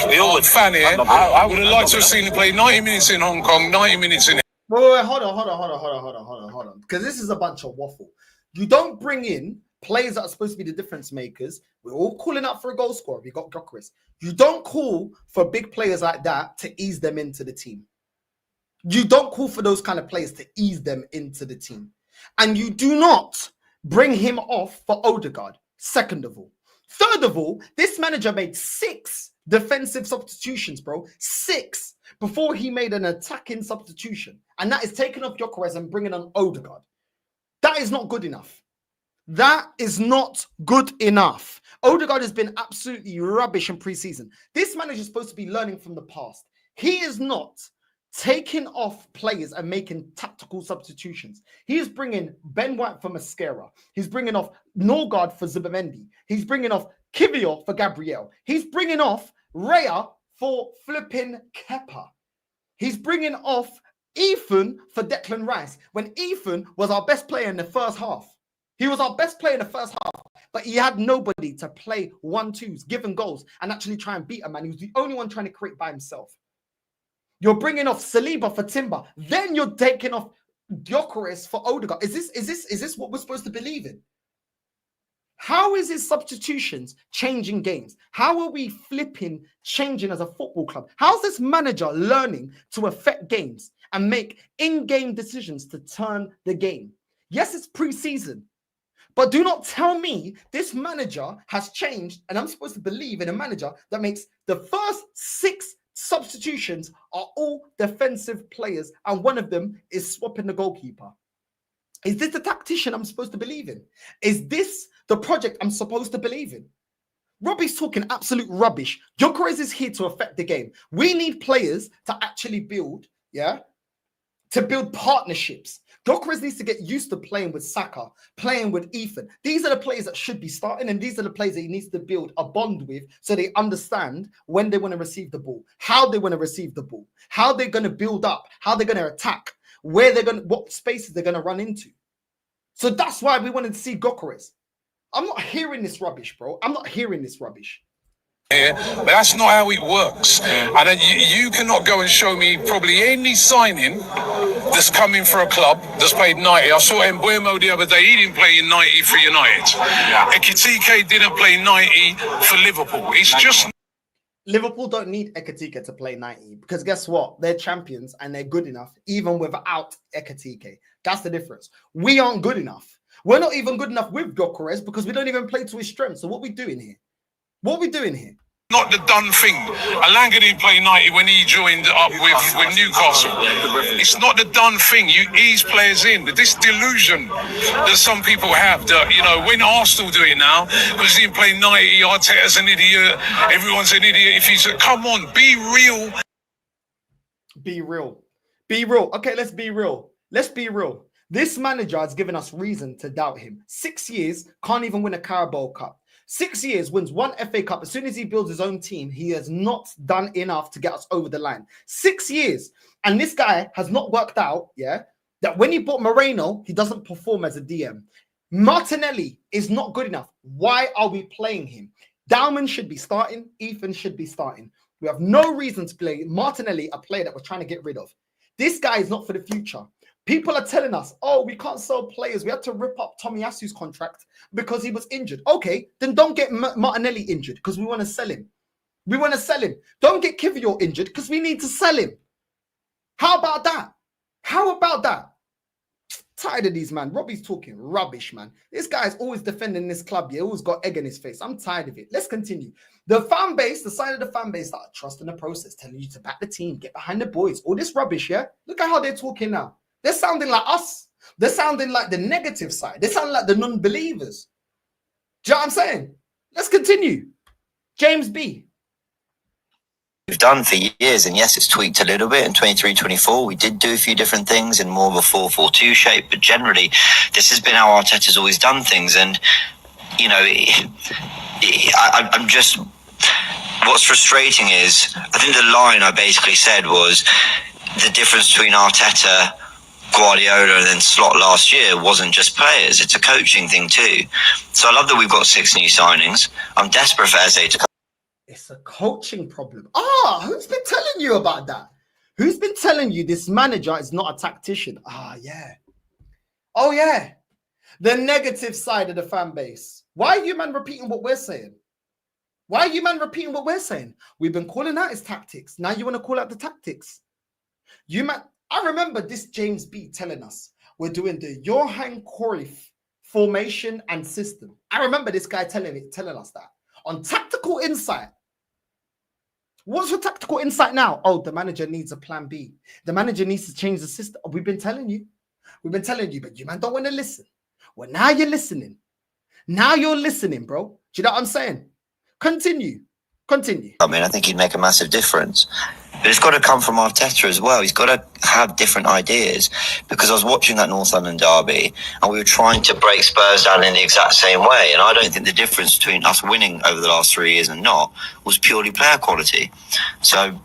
Speaker 12: fan here I would have liked to have seen him play 90 minutes in Hong Kong, 90 minutes in...
Speaker 4: Wait, hold on. Because this is a bunch of waffle. You don't bring in players that are supposed to be the difference makers. We're all calling out for a goal scorer. We got Gyökeres. You don't call for big players like that to ease them into the team. You don't call for those kind of players to ease them into the team. And you do not bring him off for Odegaard, second of all. Third of all, this manager made 6 defensive substitutions, bro. 6 before he made an attacking substitution. And that is taking off Gyökeres and bringing on Odegaard. That is not good enough. That is not good enough. Odegaard has been absolutely rubbish in pre-season. This manager is supposed to be learning from the past. He is not taking off players and making tactical substitutions. He is bringing Ben White for Mascara. He's bringing off Norgard for Zubimendi. He's bringing off Kivior for Gabriel. He's bringing off Raya for flipping Kepa. He's bringing off Ethan for Declan Rice when Ethan was our best player in the first half. He was our best player in the first half, but he had nobody to play 1-2s, give him goals, and actually try and beat a man. He was the only one trying to create by himself. You're bringing off Saliba for Timber. Then you're taking off Gyökeres for Odegaard. Is this what we're supposed to believe in? How is his substitutions changing games? How are we flipping changing as a football club? How's this manager learning to affect games and make in-game decisions to turn the game? Yes, it's pre-season. But do not tell me this manager has changed and I'm supposed to believe in a manager that makes the first 6 substitutions are all defensive players and one of them is swapping the goalkeeper. Is this the tactician I'm supposed to believe in? Is this the project I'm supposed to believe in? Robbie's talking absolute rubbish. Gyökeres is here to affect the game. We need players to actually build, to build partnerships. Gyökeres needs to get used to playing with Saka, playing with Ethan. These are the players that should be starting, and these are the players that he needs to build a bond with so they understand when they want to receive the ball, how they want to receive the ball, how they're going to build up, how they're going to attack, what spaces they're going to run into. So that's why we wanted to see Gyökeres. I'm not hearing this rubbish, bro. I'm not hearing this rubbish.
Speaker 12: Yeah, but that's not how it works. And then you cannot go and show me probably any signing that's coming for a club that's played 90. I saw Mbuemo the other day. He didn't play in 90 for United. Ekitike didn't play 90 for Liverpool. It's just...
Speaker 4: Liverpool don't need Ekitike to play 90 because guess what? They're champions and they're good enough even without Ekitike. That's the difference. We aren't good enough. We're not even good enough with Gyökeres because we don't even play to his strength. So what are we doing here? What are we doing here?
Speaker 12: Not the done thing. Alanga didn't play 90 when he joined up with Newcastle. It's not the done thing. You ease players in. This delusion that some people have that, when Arsenal do it now, because he didn't play 90, Arteta's an idiot, everyone's an idiot. If he's come on, be real.
Speaker 4: Be real. Be real. Okay, let's be real. Let's be real. This manager has given us reason to doubt him. 6 years, can't even win a Carabao Cup. 6 years, wins 1 FA Cup. As soon as he builds his own team, he has not done enough to get us over the line. 6 years. And this guy has not worked out, yeah, that when he bought Moreno, he doesn't perform as a DM. Martinelli is not good enough. Why are we playing him? Dalman should be starting. Ethan should be starting. We have no reason to play Martinelli, a player that we're trying to get rid of. This guy is not for the future. People are telling us, oh, we can't sell players. We had to rip up Tomiyasu's contract because he was injured. Okay, then don't get Martinelli injured because we want to sell him. We want to sell him. Don't get Kivior injured because we need to sell him. How about that? How about that? Tired of these, man. Robbie's talking rubbish, man. This guy's always defending this club. He always got egg in his face. I'm tired of it. Let's continue. The fan base, the side of the fan base that are trusting the process, telling you to back the team, get behind the boys. All this rubbish, yeah? Look at how they're talking now. They're sounding like us. They're sounding like the negative side. They sound like the non-believers. Do you know what I'm saying? Let's continue. James B.
Speaker 13: We've done for years, and yes, it's tweaked a little bit in 23-24. We did do a few different things in more of a 4-4-2 shape, but generally, this has been how Arteta's always done things. And, you know, I'm just... What's frustrating is, I think the line I basically said was the difference between Arteta, Guardiola and then Slot last year wasn't just players, it's a coaching thing too. So I love that we've got 6 new signings. I'm desperate for Eze to come.
Speaker 4: It's a coaching problem. Who's been telling you about that? Who's been telling you this manager is not a tactician? Yeah. Oh, yeah. The negative side of the fan base. Why are you, man, repeating what we're saying? Why are you, man, repeating what we're saying? We've been calling out his tactics. Now you want to call out the tactics. You, man, I remember this James B telling us we're doing the Johan Cruyff formation and system. I remember this guy telling us that. On Tactical Insight. What's your tactical insight now? Oh, the manager needs a plan B. The manager needs to change the system. We've been telling you. We've been telling you, but you, man, don't want to listen. Well, now you're listening. Now you're listening, bro. Do you know what I'm saying? Continue.
Speaker 13: I mean, I think he'd make a massive difference. But it's got to come from Arteta as well. He's got to have different ideas. Because I was watching that North London derby and we were trying to break Spurs down in the exact same way. And I don't think the difference between us winning over the last 3 years and not was purely player quality. So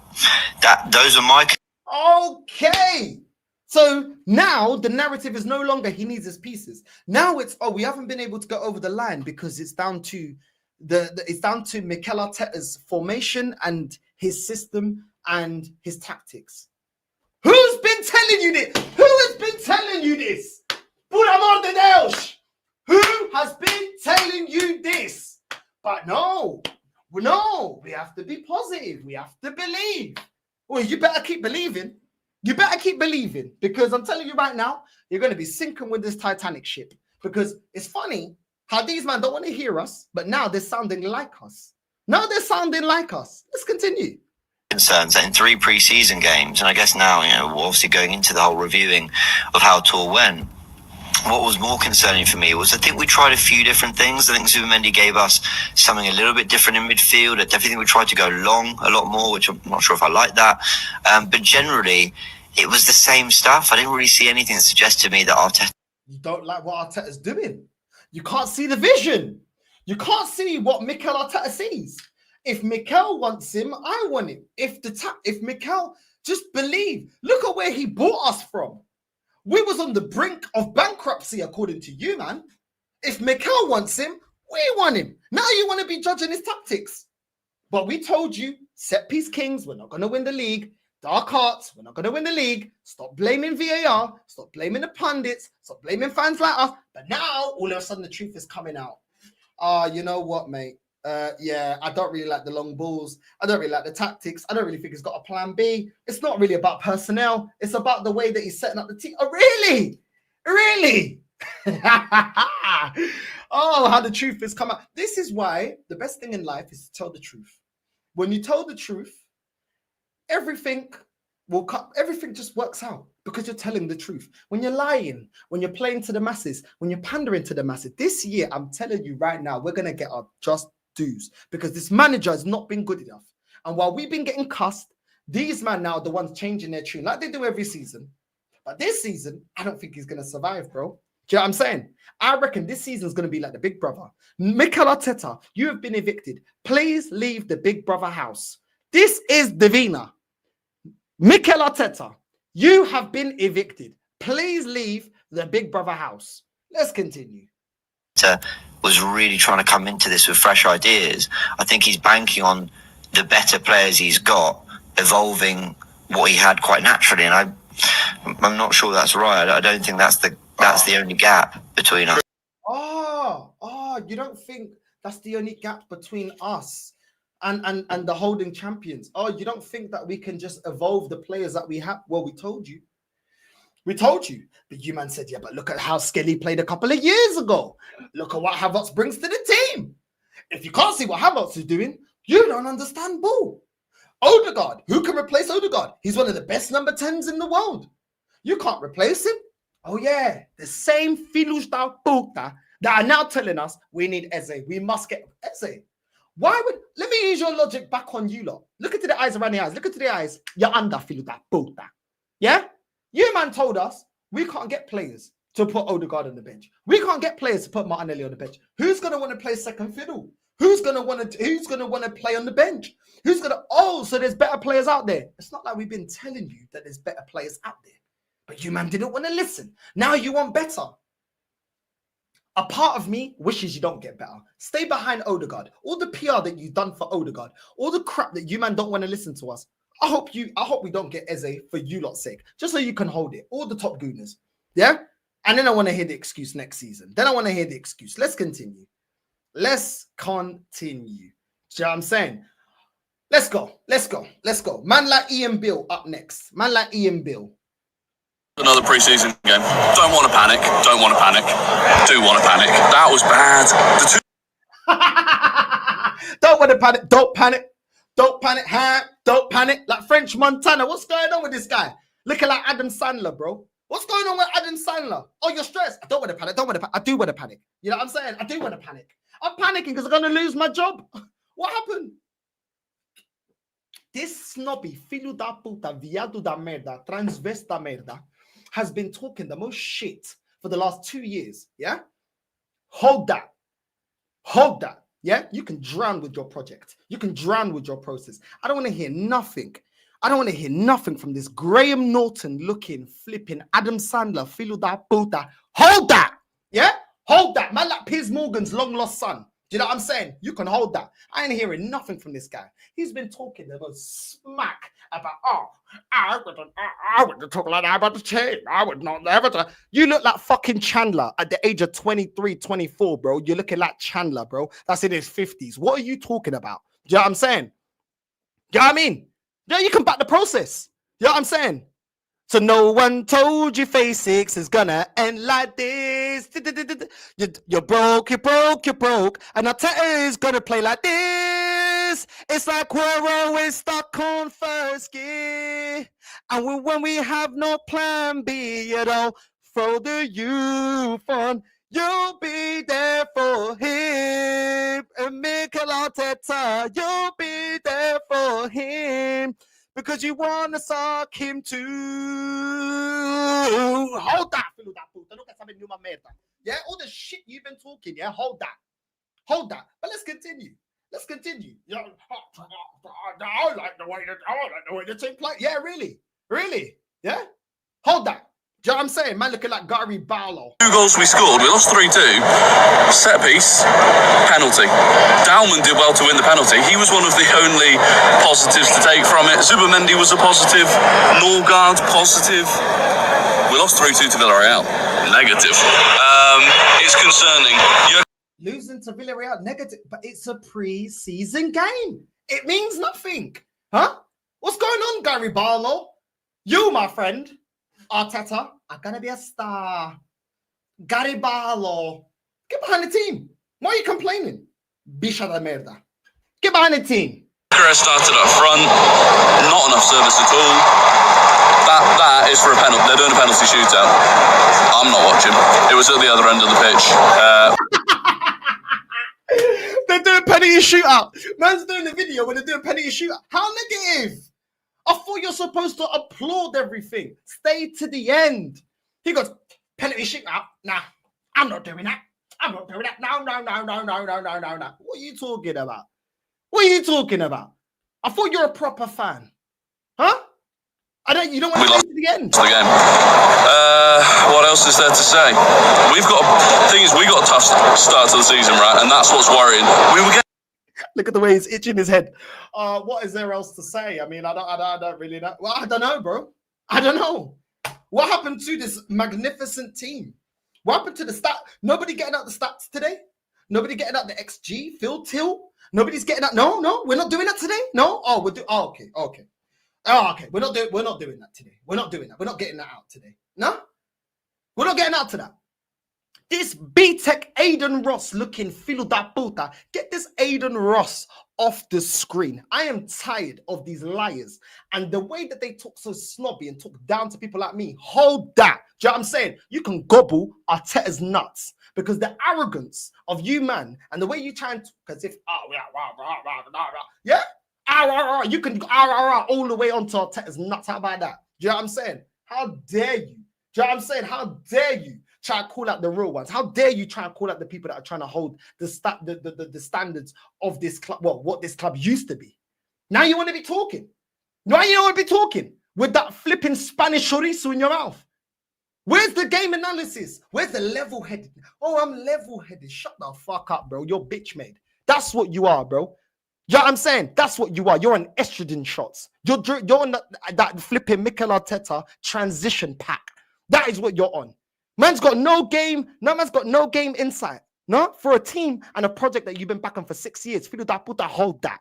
Speaker 13: those are my...
Speaker 4: Okay. So now the narrative is no longer he needs his pieces. Now it's, oh, we haven't been able to go over the line because it's down to it's down to Mikel Arteta's formation and his system and his tactics. Who's been telling you this? Who has been telling you this? Por amor de Deus! Who has been telling you this? But no, we have to be positive. We have to believe. Well, you better keep believing. You better keep believing because I'm telling you right now, you're going to be sinking with this Titanic ship because it's funny how these men don't want to hear us, but now they're sounding like us. Now they're sounding like us. Let's continue.
Speaker 13: Concerns in 3 pre-season games, and I guess now, you know, we're obviously going into the whole reviewing of how it all went. What was more concerning for me was I think we tried a few different things. I think Zubimendi gave us something a little bit different in midfield. I definitely think we tried to go long a lot more, which I'm not sure if I like that. But generally, it was the same stuff. I didn't really see anything that suggested to me that Arteta...
Speaker 4: You don't like what Arteta's doing. You can't see the vision. You can't see what Mikel Arteta sees. If Mikel wants him, I want him. If Mikel, just believe. Look at where he brought us from. We was on the brink of bankruptcy, according to you, man. If Mikel wants him, we want him. Now you want to be judging his tactics. But we told you, set-piece kings, we're not going to win the league. Dark arts, we're not going to win the league. Stop blaming VAR. Stop blaming the pundits. Stop blaming fans like us. But now, all of a sudden, the truth is coming out. You know what, mate? Yeah, I don't really like the long balls. I don't really like the tactics. I don't really think he's got a plan B. It's not really about personnel. It's about the way that he's setting up the team. Oh, really? Really? Oh, how the truth has come out. This is why the best thing in life is to tell the truth. When you tell the truth, everything will come. Everything just works out because you're telling the truth. When you're lying, when you're playing to the masses, when you're pandering to the masses, this year, I'm telling you right now, we're going to get our just dues because this manager has not been good enough. And while we've been getting cussed, these men now are the ones changing their tune like they do every season. But this season, I don't think he's going to survive, bro. you know what I'm saying? I reckon this season is going to be like the Big Brother. Mikel Arteta, you have been evicted. Please leave the Big Brother house. This is Divina. Mikel Arteta, you have been evicted. Please leave the Big Brother house. Let's continue.
Speaker 13: Was really trying to come into this with fresh ideas. I think he's banking on the better players he's got evolving what he had quite naturally, and I'm not sure that's right. I don't think that's the only gap between us.
Speaker 4: You don't think that's the only gap between us and the holding champions? Oh, you don't think that we can just evolve the players that we have? Well, we told you. We told you. But you man said, yeah, but look at how Skelly played a couple of years ago. Look at what Havertz brings to the team. If you can't see what Havertz is doing, you don't understand ball. Odegaard, who can replace Odegaard? He's one of the best number 10s in the world. You can't replace him. Oh yeah, the same filus da puta that are now telling us we need Eze. We must get Eze. Let me use your logic back on you lot. Look into the eyes around the eyes. Look into the eyes. You're under filus da puta. Yeah? You man told us we can't get players to put Odegaard on the bench. We can't get players to put Martinelli on the bench. Who's gonna want to play second fiddle? Who's gonna want to play on the bench? So there's better players out there. It's not like we've been telling you that there's better players out there. But you man didn't want to listen. Now you want better. A part of me wishes you don't get better. Stay behind Odegaard. All the PR that you've done for Odegaard, all the crap that you man don't want to listen to us. I hope we don't get Eze for you lot's sake, just so you can hold it. All the top gooners. Yeah? And then I want to hear the excuse next season. Let's continue. Do you know what I'm saying? Let's go. Man like Ian Bill up next.
Speaker 5: Another pre-season game. Don't want to panic. Do want to panic. That was bad.
Speaker 4: Don't want to panic. Don't panic. Don't panic. Like French Montana. What's going on with this guy? Looking like Adam Sandler, bro. What's going on with Adam Sandler? Oh, you're stressed. I don't want to panic. I do want to panic. You know what I'm saying? I do want to panic. I'm panicking because I'm going to lose my job. What happened? This snobby, filho da puta, viado da merda, transvesta merda, has been talking the most shit for the last 2 years. Yeah? Hold that. Yeah? You can drown with your project. You can drown with your process. I don't want to hear nothing. From this Graham Norton looking, flipping Adam Sandler, filho da puta. Hold that. Yeah? Hold that. Man like Piers Morgan's long lost son. Do you know what I'm saying? You can hold that. I ain't hearing nothing from this guy. He's been talking the most smack about, I wouldn't talk like that about the team. I would not ever. You look like fucking Chandler at the age of 23, 24, bro. You're looking like Chandler, bro. That's in his 50s. What are you talking about? Do you know what I'm saying? Do you know what I mean? Yeah, you can back the process. You know what I'm saying? So no one told you phase 6 is gonna end like this. You're broke. And Arteta is gonna play like this. It's like we're always stuck on first gear. And when we have no plan B, you don't throw the youth on. You'll be there for him. And Mikel Arteta, you'll be there for him. Because you want to suck him too. Hold that, filho da puta. Nunca sabe nenhuma merda. Yeah, all the shit you've been talking, yeah, hold that. But let's continue. Yeah, I like the way the team play. Yeah, really. Yeah, hold that. Do you know what I'm saying? Man looking like Gary Barlow.
Speaker 5: 2 goals we scored. We lost 3-2. Set piece, penalty. Dalman did well to win the penalty. He was one of the only positives to take from it. Zubamendi was a positive. Norgard, positive. We lost 3-2 to Villarreal. Negative. It's concerning.
Speaker 4: Losing to Villarreal, negative. But it's a pre-season game. It means nothing. Huh? What's going on, Gary Barlow? You, my friend, Arteta, I'm going to be a star. Gary Barlow. Get behind the team. Why are you complaining? Bicha da merda. Get behind the team.
Speaker 5: Started up front. Not enough service at all. That is for a penalty. They're doing a penalty shootout. I'm not watching. It was at the other end of the pitch.
Speaker 4: They're doing penalty shootout. Man's doing the video when they're doing penalty shootout. How negative? I thought you're supposed to applaud everything. Stay to the end. He goes, penalty shootout. Nah, I'm not doing that. I'm not doing that. No. What are you talking about? What are you talking about? I thought you're a proper fan. Huh? You don't want to get to the end.
Speaker 5: The game. What else is there to say? We got a tough start to the season, right? And that's what's worrying. We were getting.
Speaker 4: Look at the way he's itching his head. What is there else to say? I mean, I don't really know. Well, I don't know, bro. I don't know. What happened to this magnificent team? What happened to the stat? Nobody getting out the stats today? Nobody getting out the XG, Phil Till? Nobody's getting out. No, we're not doing that today. No. Oh, okay. We're not doing that today. We're not doing that. We're not getting that out today. No, we're not getting out to that. This B-Tech Aiden Ross looking filo da puta. Get this Aiden Ross off the screen. I am tired of these liars and the way that they talk so snobby and talk down to people like me. Hold that. Do you know what I'm saying? You can gobble Arteta's nuts because the arrogance of you, man, and the way you try and talk as if, you can all the way onto Arteta's nuts. How about that? Do you know what I'm saying? How dare you? Do you know what I'm saying? How dare you try to call out the real ones? How dare you try and call out the people that are trying to hold the standards of this club, well, what this club used to be? Now you want to be talking. Now you don't want to be talking with that flipping Spanish chorizo in your mouth. Where's the game analysis? Where's the level-headed? Oh, I'm level-headed. Shut the fuck up, bro. You're bitch made. That's what you are, bro. You know what I'm saying? That's what you are. You're on estrogen shots. You're on that flipping Mikel Arteta transition pack. That is what you're on. Man's got no game. No man's got no game insight. No, for a team and a project that you've been backing for 6 years. Filo da puta, hold that.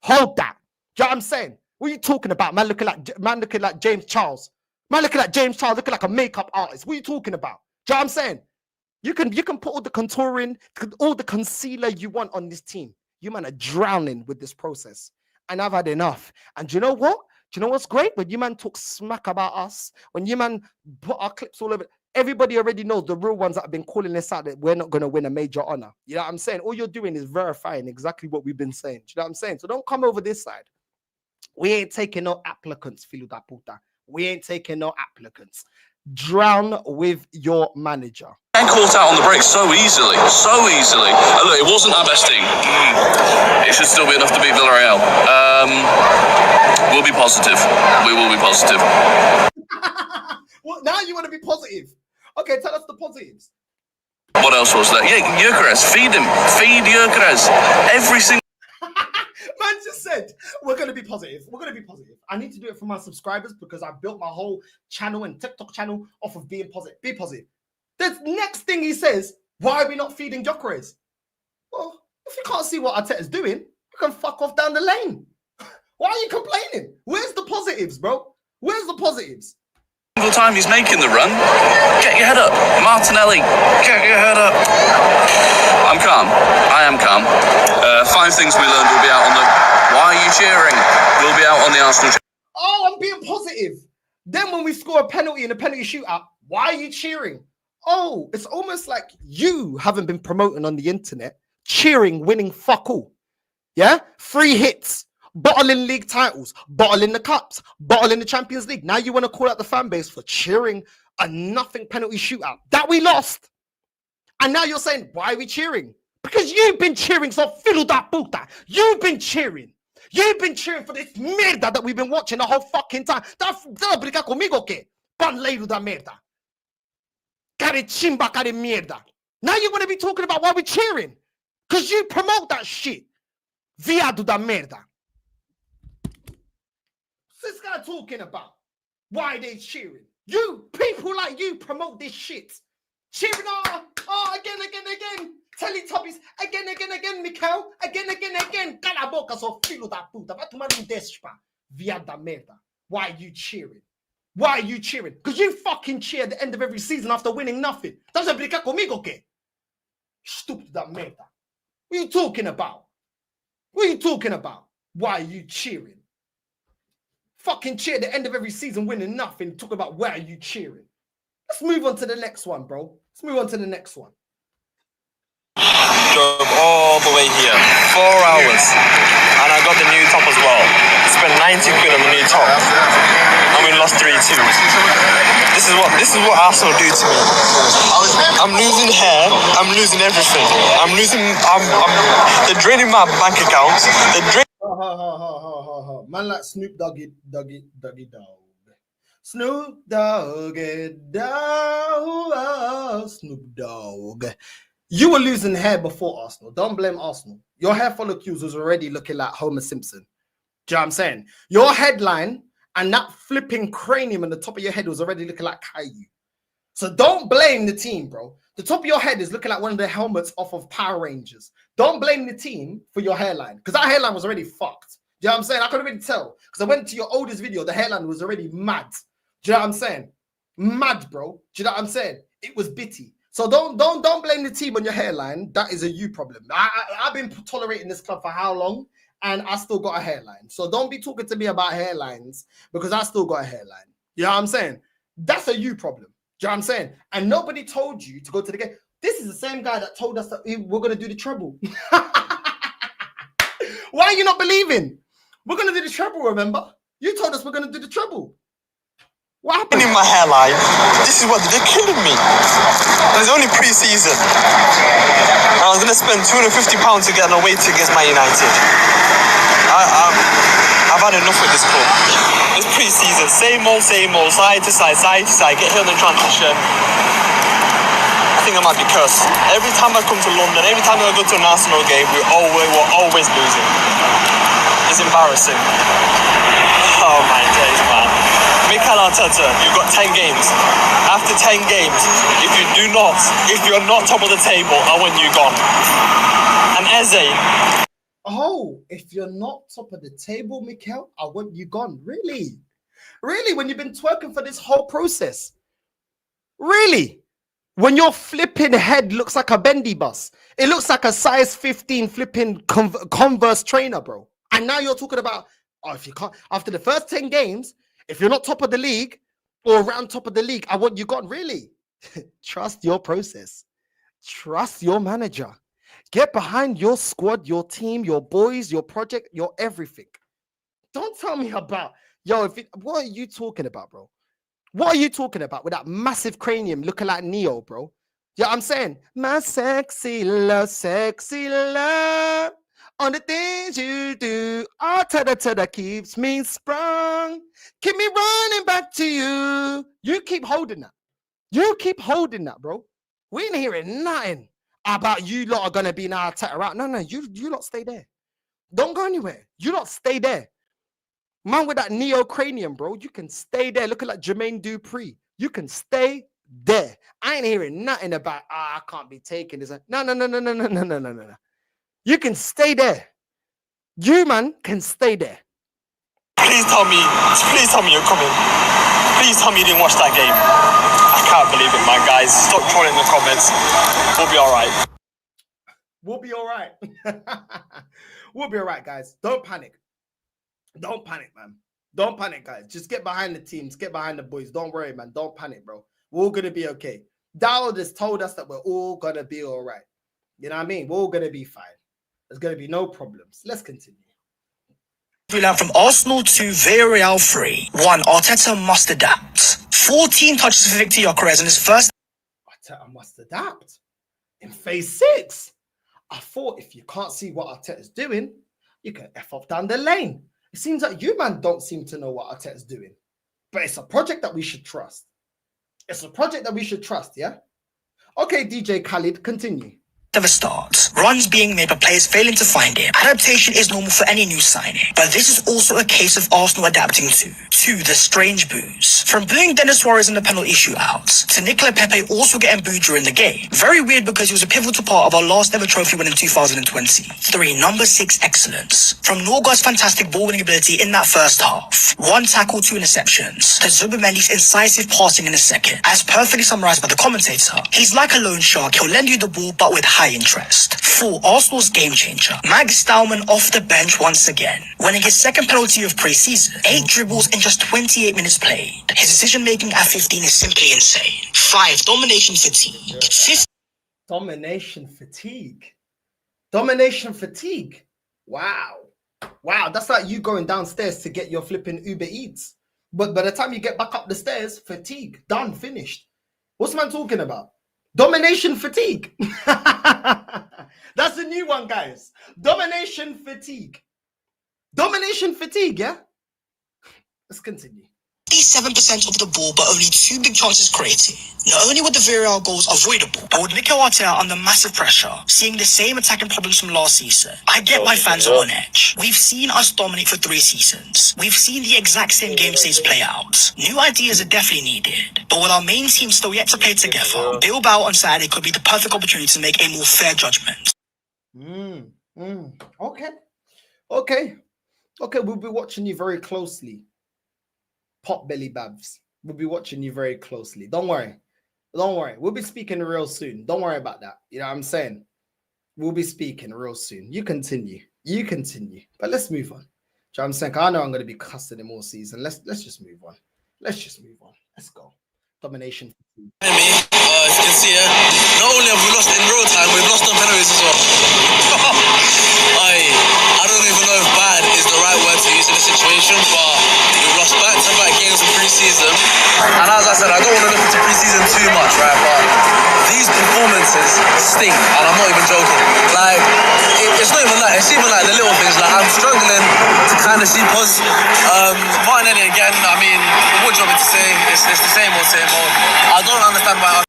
Speaker 4: Hold that. Do you know what I'm saying? What are you talking about? Man looking like James Charles. Man looking like James Charles, looking like a makeup artist. What are you talking about? Do you know what I'm saying? You can put all the contouring, all the concealer you want on this team. You man are drowning with this process. And I've had enough. And do you know what? Do you know what's great? When you man talk smack about us, when you man put our clips all over, everybody already knows, the real ones that have been calling this out, that we're not going to win a major honor. You know what I'm saying? All you're doing is verifying exactly what we've been saying. Do you know what I'm saying? So don't come over this side. We ain't taking no applicants, filo da puta. We ain't taking no applicants. Drown with your manager.
Speaker 5: And caught out on the break so easily. Look, it wasn't our best team. It should still be enough to beat Villarreal. We'll be positive. We will be positive.
Speaker 4: Well, now you want to be positive. Okay, tell us the positives.
Speaker 5: What else was there? Yeah, Gyökeres. Feed him. Feed Gyökeres. Every single...
Speaker 4: Man just said, we're going to be positive. We're going to be positive. I need to do it for my subscribers because I built my whole channel and TikTok channel off of being positive. Be positive. The next thing he says, why are we not feeding Gyökeres? Well, if you can't see what Arteta's doing, you can fuck off down the lane. Why are you complaining? Where's the positives, bro? Where's the positives?
Speaker 5: Single time he's making the run, get your head up. Martinelli, get your head up. I'm calm. I am calm. 5 things we learned will be out on the... Why are you cheering? We'll be out on the Arsenal...
Speaker 4: Oh, I'm being positive. Then when we score a penalty in a penalty shootout, why are you cheering? Oh, it's almost like you haven't been promoting on the internet, cheering, winning fuck all. Yeah? 3 hits. Bottling league titles, bottling the cups, bottling the Champions League. Now you want to call out the fan base for cheering a nothing penalty shootout that we lost. And now you're saying, why are we cheering? Because you've been cheering, so filo da puta. You've been cheering. You've been cheering for this merda that we've been watching the whole fucking time. Tá brincar comigo, que? Panleiro da merda. Care chimba, care merda. Now you want to be talking about why we're cheering. Because you promote that shit. Viado da merda. What's this guy talking about? Why they cheering? You, people like you promote this shit. Cheering, again. Teletubbies, again, Mikel. Again. Cala a boca, so filho da puta. Vai tomar despa. Viado da merda. Why are you cheering? Why are you cheering? Because you fucking cheer at the end of every season after winning nothing. Estás a brincar comigo, que? Estúpido da merda. What are you talking about? What are you talking about? Why are you cheering? Fucking cheer at the end of every season, winning nothing. Talk about where are you cheering? Let's move on to the next one, bro. Let's move on to the next one.
Speaker 14: Drove all the way here, 4 hours, and I got the new top as well. Spent 90 quid on the new top, and we lost 3-2. This is what Arsenal do to me. I'm losing hair. I'm losing everything. I'm they're draining my bank accounts. They're draining.
Speaker 4: Man like Snoop Doggy Dogg. Snoop Doggy Dogg. Snoop Dogg. You were losing hair before Arsenal. Don't blame Arsenal. Your hair follicles was already looking like Homer Simpson. Do you know what I'm saying? Your headline and that flipping cranium on the top of your head was already looking like Caillou. So don't blame the team, bro. The top of your head is looking like one of the helmets off of Power Rangers. Don't blame the team for your hairline, because that hairline was already fucked. Do you know what I'm saying? I could already tell, because I went to your oldest video, the hairline was already mad. Do you know what I'm saying? Mad, bro. Do you know what I'm saying? It was bitty. So don't blame the team on your hairline. That is a you problem. I've been tolerating this club for how long? And I still got a hairline. So don't be talking to me about hairlines, because I still got a hairline. You know what I'm saying? That's a you problem. Do you know what I'm saying? And nobody told you to go to the game. This is the same guy that told us that we're going to do the treble. Why are you not believing? We're going to do the treble, remember? You told us we're going to do the treble. What happened?
Speaker 14: In my hairline. This is what they're killing me. It's only pre-season. I was gonna spend £250 to get an away ticket against Man United. I've had enough with this club. It's pre-season, same old, side to side, get hit on the transition. I think I might be cursed. Every time I come to London, every time I go to an Arsenal game, we're always losing. It's embarrassing. Oh my days, man. Mikel Arteta, you've got 10 games. After 10 games, if you're not top of the table, I want you gone. And Eze.
Speaker 4: Oh, if you're not top of the table, Mikel, I want you gone. Really? Really? When you've been twerking for this whole process? Really? When your flipping head looks like a bendy bus. It looks like a size 15 flipping Converse trainer, bro. And now you're talking about, oh, if you can't, after the first 10 games, if you're not top of the league or around top of the league, I want you gone. Really? Trust your process. Trust your manager. Get behind your squad, your team, your boys, your project, your everything. Don't tell me about, what are you talking about, bro? What are you talking about with that massive cranium looking like Neo, bro? Yeah, I'm saying, my sexy love, on the things you do, that keeps me sprung. Keep me running back to you. You keep holding that. You keep holding that, bro. We ain't hearing nothing about you lot are gonna be in Arteta out. No, you lot stay there. Don't go anywhere. You lot stay there. Man with that neo cranium, bro. You can stay there. Looking like Jermaine Dupri. You can stay there. I ain't hearing nothing about I can't be taking this. No. You can stay there. You, man, can stay there.
Speaker 14: Please tell me you're coming. Please tell me you didn't watch that game. I can't believe it, man, guys. Stop trolling in the comments. We'll be all right.
Speaker 4: We'll be all right. We'll be all right, guys. Don't panic. Don't panic, man. Don't panic, guys. Just get behind the teams. Get behind the boys. Don't worry, man. Don't panic, bro. We're all going to be okay. Dowd has told us that we're all going to be all right. You know what I mean? We're all going to be fine. There's going to be no problems. Let's continue.
Speaker 15: From Arsenal to Villarreal 3. 1. Arteta must adapt. 14 touches for Victor Gyökeres in his first.
Speaker 4: Arteta must adapt. In phase 6. I thought if you can't see what Arteta's doing, you can F off down the lane. It seems like you, man, don't seem to know what Arteta's doing. But it's a project that we should trust. It's a project that we should trust, yeah? Okay, DJ Khalid, continue.
Speaker 15: Of a start. Runs being made but players failing to find it. Adaptation is normal for any new signing. But this is also a case of Arsenal adapting to 2. The strange boos. From booing Denis Suarez in the penalty shootout to Nicola Pepe also getting booed during the game. Very weird because he was a pivotal part of our last ever trophy win in 2020. 3. Number 6, excellence. From Norgard's fantastic ball winning ability in that first half. 1 tackle, 2 interceptions. To Zubimendi's incisive passing in the second. As perfectly summarized by the commentator, he's like a loan shark. He'll lend you the ball but with high interest. 4. Arsenal's game changer. Max Staumann off the bench once again, winning his second penalty of pre-season. 8 dribbles in just 28 minutes played. His decision making at 15 is simply insane. 5. Domination fatigue. 5.
Speaker 4: Domination fatigue. Domination fatigue. Wow. Wow, that's like you going downstairs to get your flipping Uber Eats. But by the time you get back up the stairs, fatigue, done, finished. What's man talking about? Domination fatigue. That's the new one, guys. Domination fatigue. Domination fatigue, yeah? Let's continue.
Speaker 15: 87% of the ball, but only 2 big chances created. Not only were the Villarreal goals avoidable, but with Mikel Arteta under massive pressure, seeing the same attacking problems from last season, I get why fans are on edge. We've seen us dominate for 3 seasons. We've seen the exact same game states play out. New ideas are definitely needed, but with our main team still yet to play together, Bilbao on Saturday could be the perfect opportunity to make a more fair judgment.
Speaker 4: Okay, we'll be watching you very closely. Potbelly Babs. We'll be watching you very closely. Don't worry. We'll be speaking real soon. Don't worry about that. You know what I'm saying? We'll be speaking real soon. You continue. But let's move on. Do you know what I'm saying? I know I'm going to be cussing him all season. Let's just move on. Let's go. Domination.
Speaker 14: If you can see it, not only have we lost in real time, we've lost on penalties as well. I don't even know if bad is the right word to use in this situation, but we've lost back-to-back games in pre-season. And as I said, I don't want to look into pre-season too much, right? But these performances stink, and I'm not even joking. Like, it's not even that. It's even like the little things. Like, I'm struggling to kind of see Martinelli again. I mean, what do you want me to say? It's the same old. I don't understand why.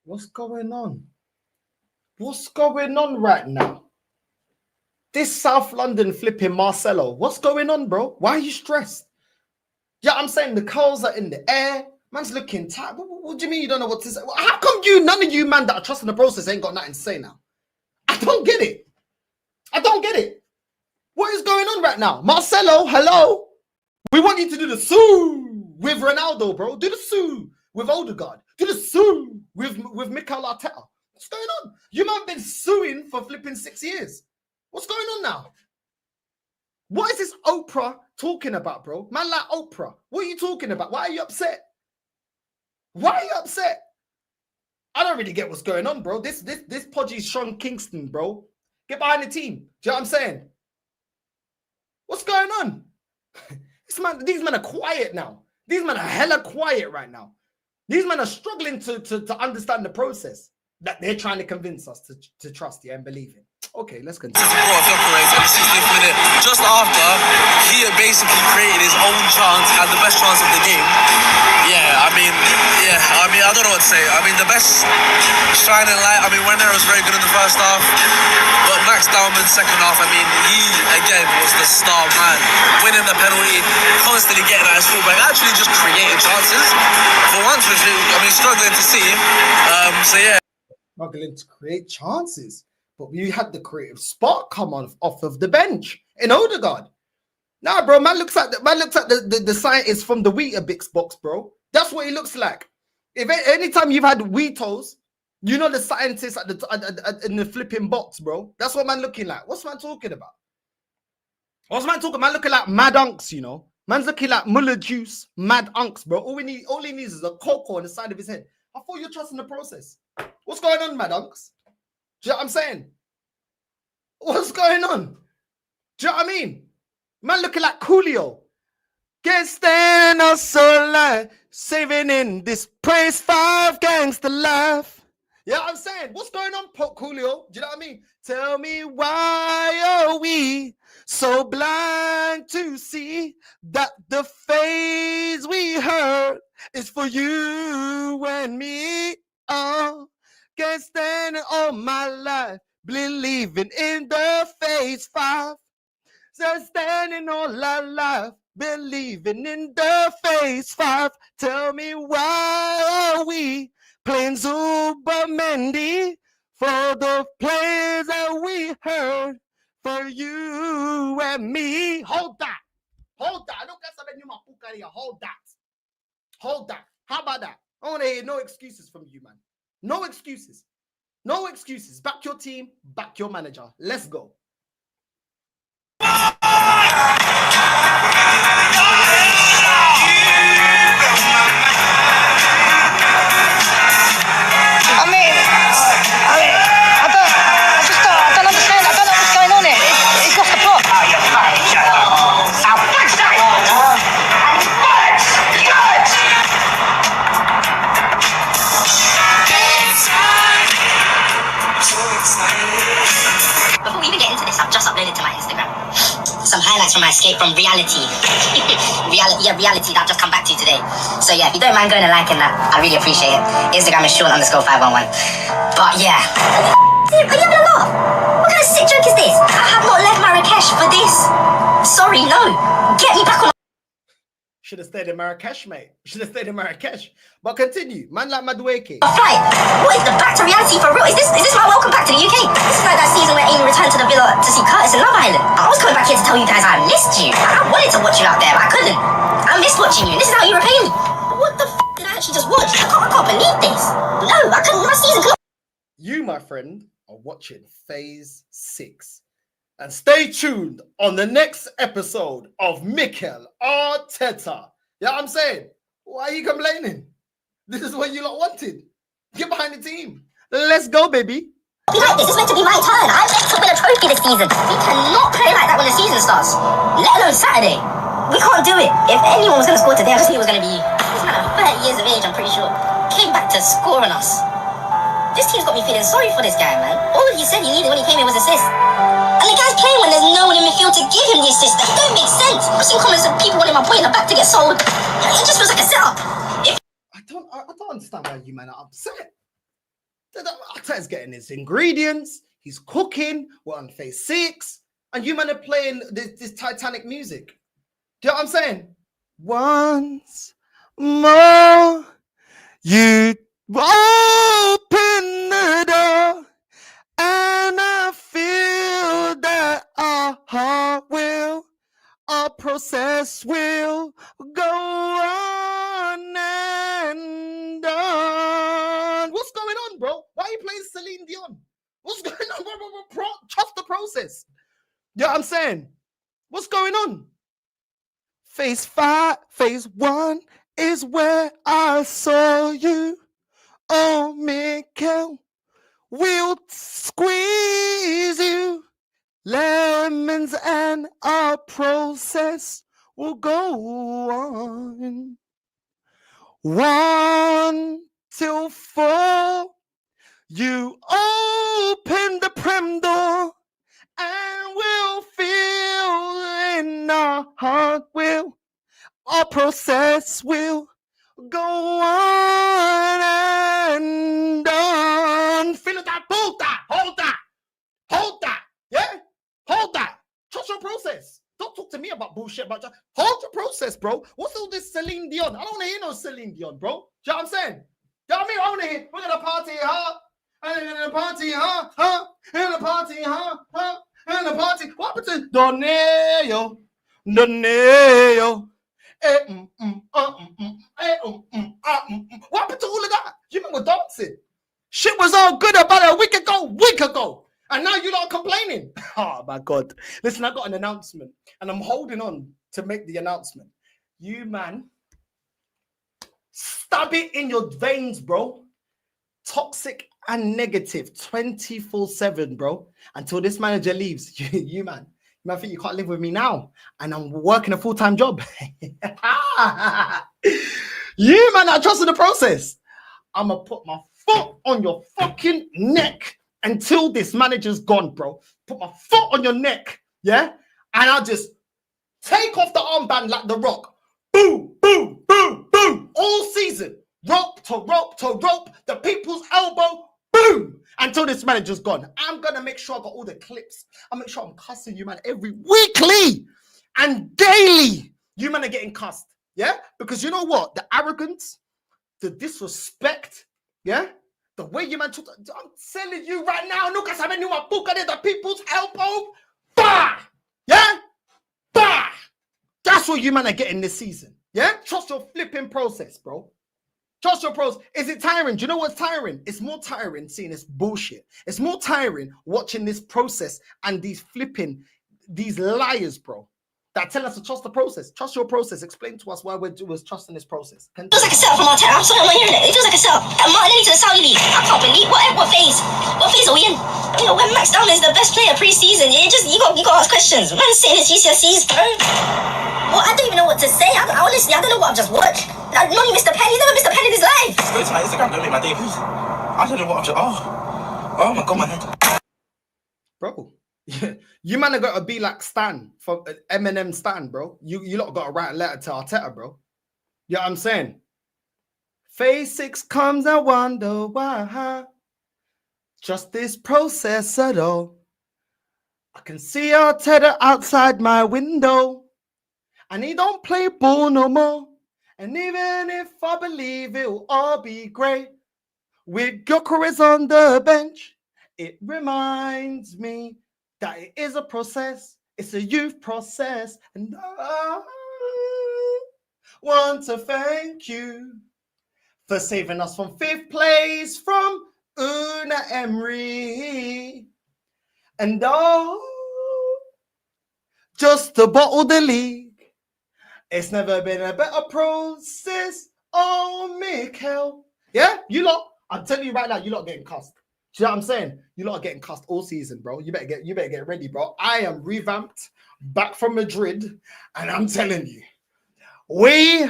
Speaker 4: What's going on? What's going on right now? This South London flipping Marcelo. What's going on, bro? Why are you stressed? Yeah, I'm saying the curls are in the air. Man's looking tight. What do you mean you don't know what to say? How come none of you, man, that are trusting the process ain't got nothing to say now? I don't get it. What is going on right now? Marcelo, hello? We want you to do the sue with Ronaldo, bro. Do the sue with Odegaard. Do the sue with Mikel Arteta. What's going on? You might have been suing for flipping 6 years. What's going on now? What is this Oprah talking about, bro? Man like Oprah. What are you talking about? Why are you upset? I don't really get what's going on, bro. This podgy Sean Kingston, bro. Get behind the team. Do you know what I'm saying? What's going on? These men are quiet now. These men are hella quiet right now. These men are struggling to understand the process that they're trying to convince us to trust and believe in. Okay, let's continue.
Speaker 14: In the 16th minute, just after he had basically created his own chance and the best chance of the game. I don't know what to say. I mean, the best shining light. I mean, Werner was very good in the first half, but Max Daumann second half. I mean, he again was the star man, winning the penalty, constantly getting at his fullback, actually just creating chances for once, which struggling to see.
Speaker 4: Struggling to create chances. But we had the creative spark come off of the bench in Odegaard. Nah, bro, man looks like the scientist from the Weetabix box, bro. That's what he looks like. If anytime you've had Weetos, you know the scientist in the flipping box, bro. That's what man looking like. What's man talking about? Man looking like Mad Unks, you know. Man's looking like Muller Juice, Mad Unks, bro. All he needs is a cocoa on the side of his head. I thought you're trusting the process. What's going on, Mad Unks? Do you know what I'm saying? What's going on? Do you know what I mean? Man looking like Coolio. Can't stand us so alive, saving in this praise 5 gangster life. You know what I'm saying? What's going on, Coolio? Do you know what I mean? Tell me why are we so blind to see that the phase we heard is for you and me? Oh, can't stand it all my life, believing in the phase 5. So standing all our life, believing in the phase 5. Tell me why are we playing Zuba-Mendy for the plays that we heard for you and me? Hold that. I don't get something new, hold that. How about that? I want to hear no excuses from you, man. No excuses. Back your team, back your manager. Let's go.
Speaker 16: I don't understand. I don't know what's going on here. He's lost the plot.
Speaker 17: for my escape from reality. reality that I've just come back to today. So yeah, if you don't mind going and liking that, I really appreciate it. Instagram is Sean_511. But yeah. Are you having a laugh? What kind of sick joke is this? I have not left Marrakesh for this. Sorry, no. Get me back on.
Speaker 4: Should have stayed in Marrakesh, mate. Should have stayed in Marrakesh. But continue. Man like Madueke.
Speaker 17: Flight. What is the back to reality for real? Is this my welcome back to the UK? This is like that season where Amy returned to the villa to see Curtis in Love Island. I was coming back here to tell you guys I missed you. I wanted to watch you out there, but I couldn't. I missed watching you. This is how you repay me. What the f did I actually just watch? I can't believe this. No, I couldn't. My season couldn't.
Speaker 4: You, my friend, are watching Phase 6. And stay tuned on the next episode of Mikel Arteta. You know what I'm saying? Why are you complaining? This is what you lot wanted. Get behind the team. Let's go, baby.
Speaker 17: Be like this. It's meant to be my turn. I'm meant to win a trophy this season. We cannot play like that when the season starts. Let alone Saturday. We can't do it. If anyone was going to score today, I just knew it was going to be you. This man of 30 years of age, I'm pretty sure, came back to score on us. This team's got me feeling sorry for this guy, man. All he said he needed when he came in was assist. And the guy's playing when there's no one in midfield to give him the assist. That don't make sense. I've seen comments of people wanting my boy in the back to get sold. It just feels like a setup.
Speaker 4: I don't understand why you men are upset. Arteta's getting his ingredients. He's cooking. We're on Phase 6. And you men are playing this Titanic music. Do you know what I'm saying? Once more, you open the door, and I feel that our heart will, our process will go on and on. What's going on, bro? Why are you playing Celine Dion? What's going on, bro? Trust the process. You know what I'm saying? What's going on? Phase 5, Phase 1 is where I saw you. Oh, Mikel, we'll squeeze you. Lemons and our process will go on. 1 till 4, you open the prem door, and we'll feel in our heart will, our process will go on and on. Feel that, hold that, yeah? Hold that. Trust your process. Don't talk to me about bullshit, but hold your process, bro. What's all this Celine Dion? I don't want to hear no Celine Dion, bro. Do you know what I'm saying? You know what I mean? I want to hear, we're going to party, huh? And then party, huh? And the party, huh? And the party. What happened to Doneo? What happened to all of that? You remember dancing? Shit was all good about a week ago. And now you're not complaining. Oh, my God. Listen, I got an announcement, and I'm holding on to make the announcement. You, man, stab it in your veins, bro. Toxic and negative 24/7, bro. Until this manager leaves. You, man. I think you can't live with me now. And I'm working a full-time job. You, man, I trust in the process. I'm going to put my foot on your fucking neck until this manager's gone, bro. Put my foot on your neck, yeah? And I'll just take off the armband like The Rock. Boom, boom, boom, boom. All season. Rope to rope to rope. The people's elbow. Boom. Until this manager's gone. I'm going to make sure I got all the clips. I'll make sure I'm cussing you, man, every weekly and daily. You, man, are getting cussed, yeah? Because you know what? The arrogance, the disrespect, yeah? The way you, man, talk, I'm telling you right now, look at the people's elbow. Bah! Yeah? Bah! That's what you, man, are getting this season, yeah? Trust your flipping process, bro. Trust your pros. Is it tiring? Do you know what's tiring? It's more tiring seeing this bullshit. It's more tiring watching this process and these liars, bro, that tell us to trust the process. Trust your process. Explain to us why we're trusting this process.
Speaker 17: It feels like a setup from Arteta. I'm sorry, I'm not hearing it. It feels like a setup. And Martinelli to the Saudi League. I can't believe what phase? What phase are we in? You know, when Max Down is the best player pre-season, you got to ask questions. Man's saying his GCSEs, bro. Well, I don't even know what to say. Honestly, I don't know what I've just watched. Not even Mr. Penn. He's never missed a pen in his life.
Speaker 11: Go to my Instagram, don't make my debuts. I don't know what I'm just. Oh my God, my head.
Speaker 4: Bro, You man are got to be like Stan from Eminem Stan, bro. You lot got to write a letter to Arteta, bro. You know what I'm saying? Phase 6 comes, I wonder why. Just this process at all. I can see Arteta outside my window, and he don't play ball no more. And even if I believe it'll all be great, with Gyökeres on the bench, it reminds me that it is a process. It's a youth process, and I want to thank you for saving us from 5th place from Una Emery. And just to bottle the league. It's never been a better process. Oh, Mikel. Yeah, you lot. I'm telling you right now, you lot getting cussed. Do you know what I'm saying? You lot are getting cussed all season, bro. You better get ready, bro. I am revamped, back from Madrid, and I'm telling you, we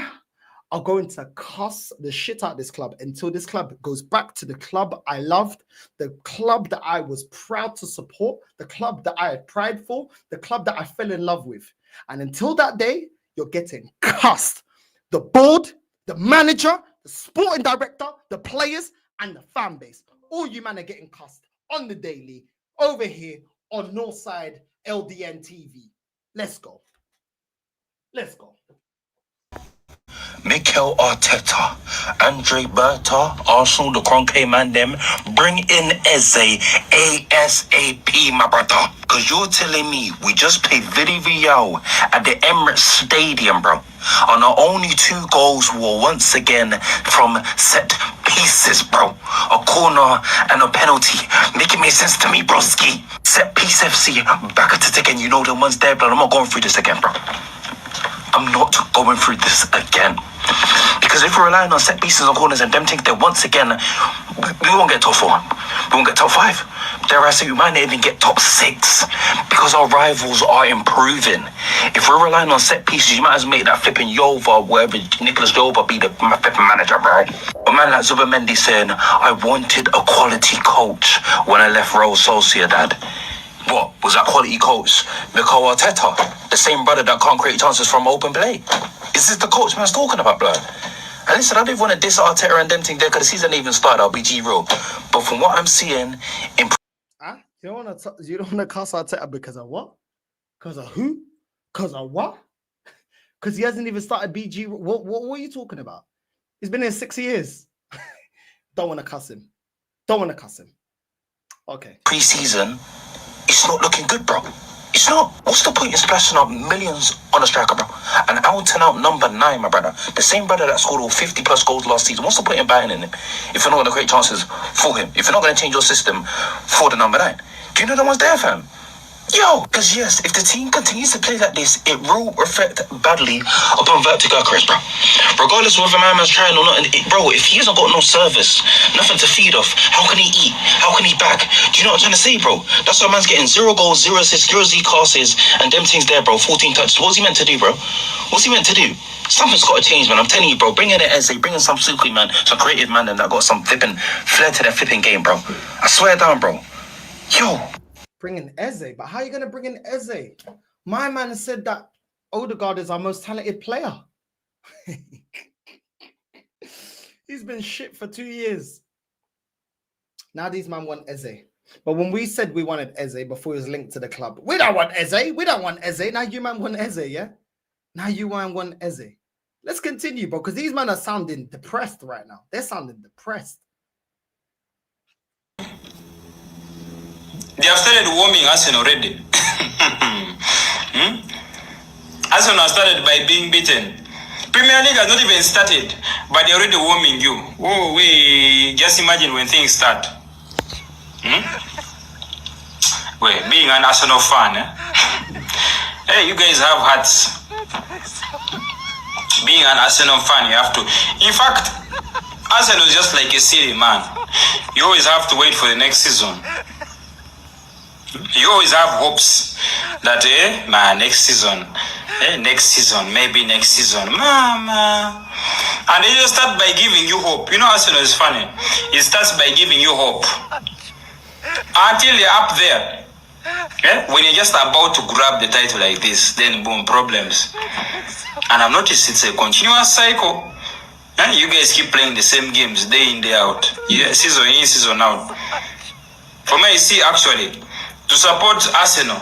Speaker 4: are going to cuss the shit out of this club until this club goes back to the club I loved, the club that I was proud to support, the club that I had pride for, the club that I fell in love with. And until that day, you're getting cussed. The board, the manager, the sporting director, the players, and the fan base. All you man are getting cussed on the daily, over here on Northside LDN TV. Let's go. Let's go.
Speaker 11: Mikel Arteta, Andre Berta, Arsenal, the Cronk man them, bring in Eze ASAP, my brother. Because you're telling me we just played Villarreal at the Emirates Stadium, bro. And our only 2 goals were once again from set pieces, bro. A corner and a penalty. Make it make sense to me, broski. Set piece FC, back at it again. You know the ones there, but I'm not going through this again, bro. I'm not going through this again. Because if we're relying on set pieces and corners and them think that once again, we won't get top 4. We won't get top 5. Dare I say, we might not even get top 6. Because our rivals are improving. If we're relying on set pieces, you might as well make that flipping Yova, wherever Nicholas Yova be the flipping manager, bro. A man like Zubamendi saying, I wanted a quality coach when I left Real Sociedad. What? Was that quality coach Mikel Arteta? The same brother that can't create chances from open play? Is this the coach man's talking about, blood? And listen, I don't even want to diss Arteta and them thing there because the season ain't even started, I'll be G-real. But from what I'm seeing...
Speaker 4: You don't want to cuss Arteta because of what? Because of who? Because of what? Because he hasn't even started BG. What are you talking about? He's been here 6 years. Don't want to cuss him. Don't want to cuss him. Okay.
Speaker 11: Pre-season... It's not looking good, bro. It's not. What's the point in splashing up millions on a striker, bro? An out-and-out number 9, my brother. The same brother that scored all 50-plus goals last season. What's the point in buying in him if you're not going to create chances for him? If you're not going to change your system for the number 9? Do you know the one's there, fam? Yo, because yes, if the team continues to play like this, it will reflect badly upon Gyökeres, bro. Regardless of whether my man's trying or not, bro, if he hasn't got no service, nothing to feed off, how can he eat? How can he back? Do you know what I'm trying to say, bro? That's why man's getting 0 goals, 0 assists, 0 Z passes, and them things there, bro. 14 touches. What's he meant to do, bro? What's he meant to do? Something's got to change, man. I'm telling you, bro. Bring in an Eze, bring in some Suki, man, some creative man, and that got some flipping flair to their flipping game, bro. I swear down, bro. Yo.
Speaker 4: Bring in Eze, but how are you going to bring in Eze? My man said that Odegaard is our most talented player. He's been shit for 2 years. Now these men want Eze. But when we said we wanted Eze before he was linked to the club, we don't want Eze. We don't want Eze. Now you man want Eze, yeah? Now you man want Eze. Let's continue, bro, because these men are sounding depressed right now. They're sounding depressed.
Speaker 18: They have started warming Arsenal already. Arsenal has started by being beaten. Premier League has not even started, but they're already warming you. Oh, we just imagine when things start. Well, being an Arsenal fan, hey, you guys have hearts. Being an Arsenal fan, you have to. In fact, Arsenal is just like a city, man. You always have to wait for the next season. You always have hopes that, next season, maybe next season, mama. And they just start by giving you hope. You know, Arsenal is funny. It starts by giving you hope. Until you're up there. Yeah? When you're just about to grab the title like this, then boom, problems. And I've noticed it's a continuous cycle. Yeah? You guys keep playing the same games day in, day out. Yeah, season in, season out. For me, I see actually, to support Arsenal,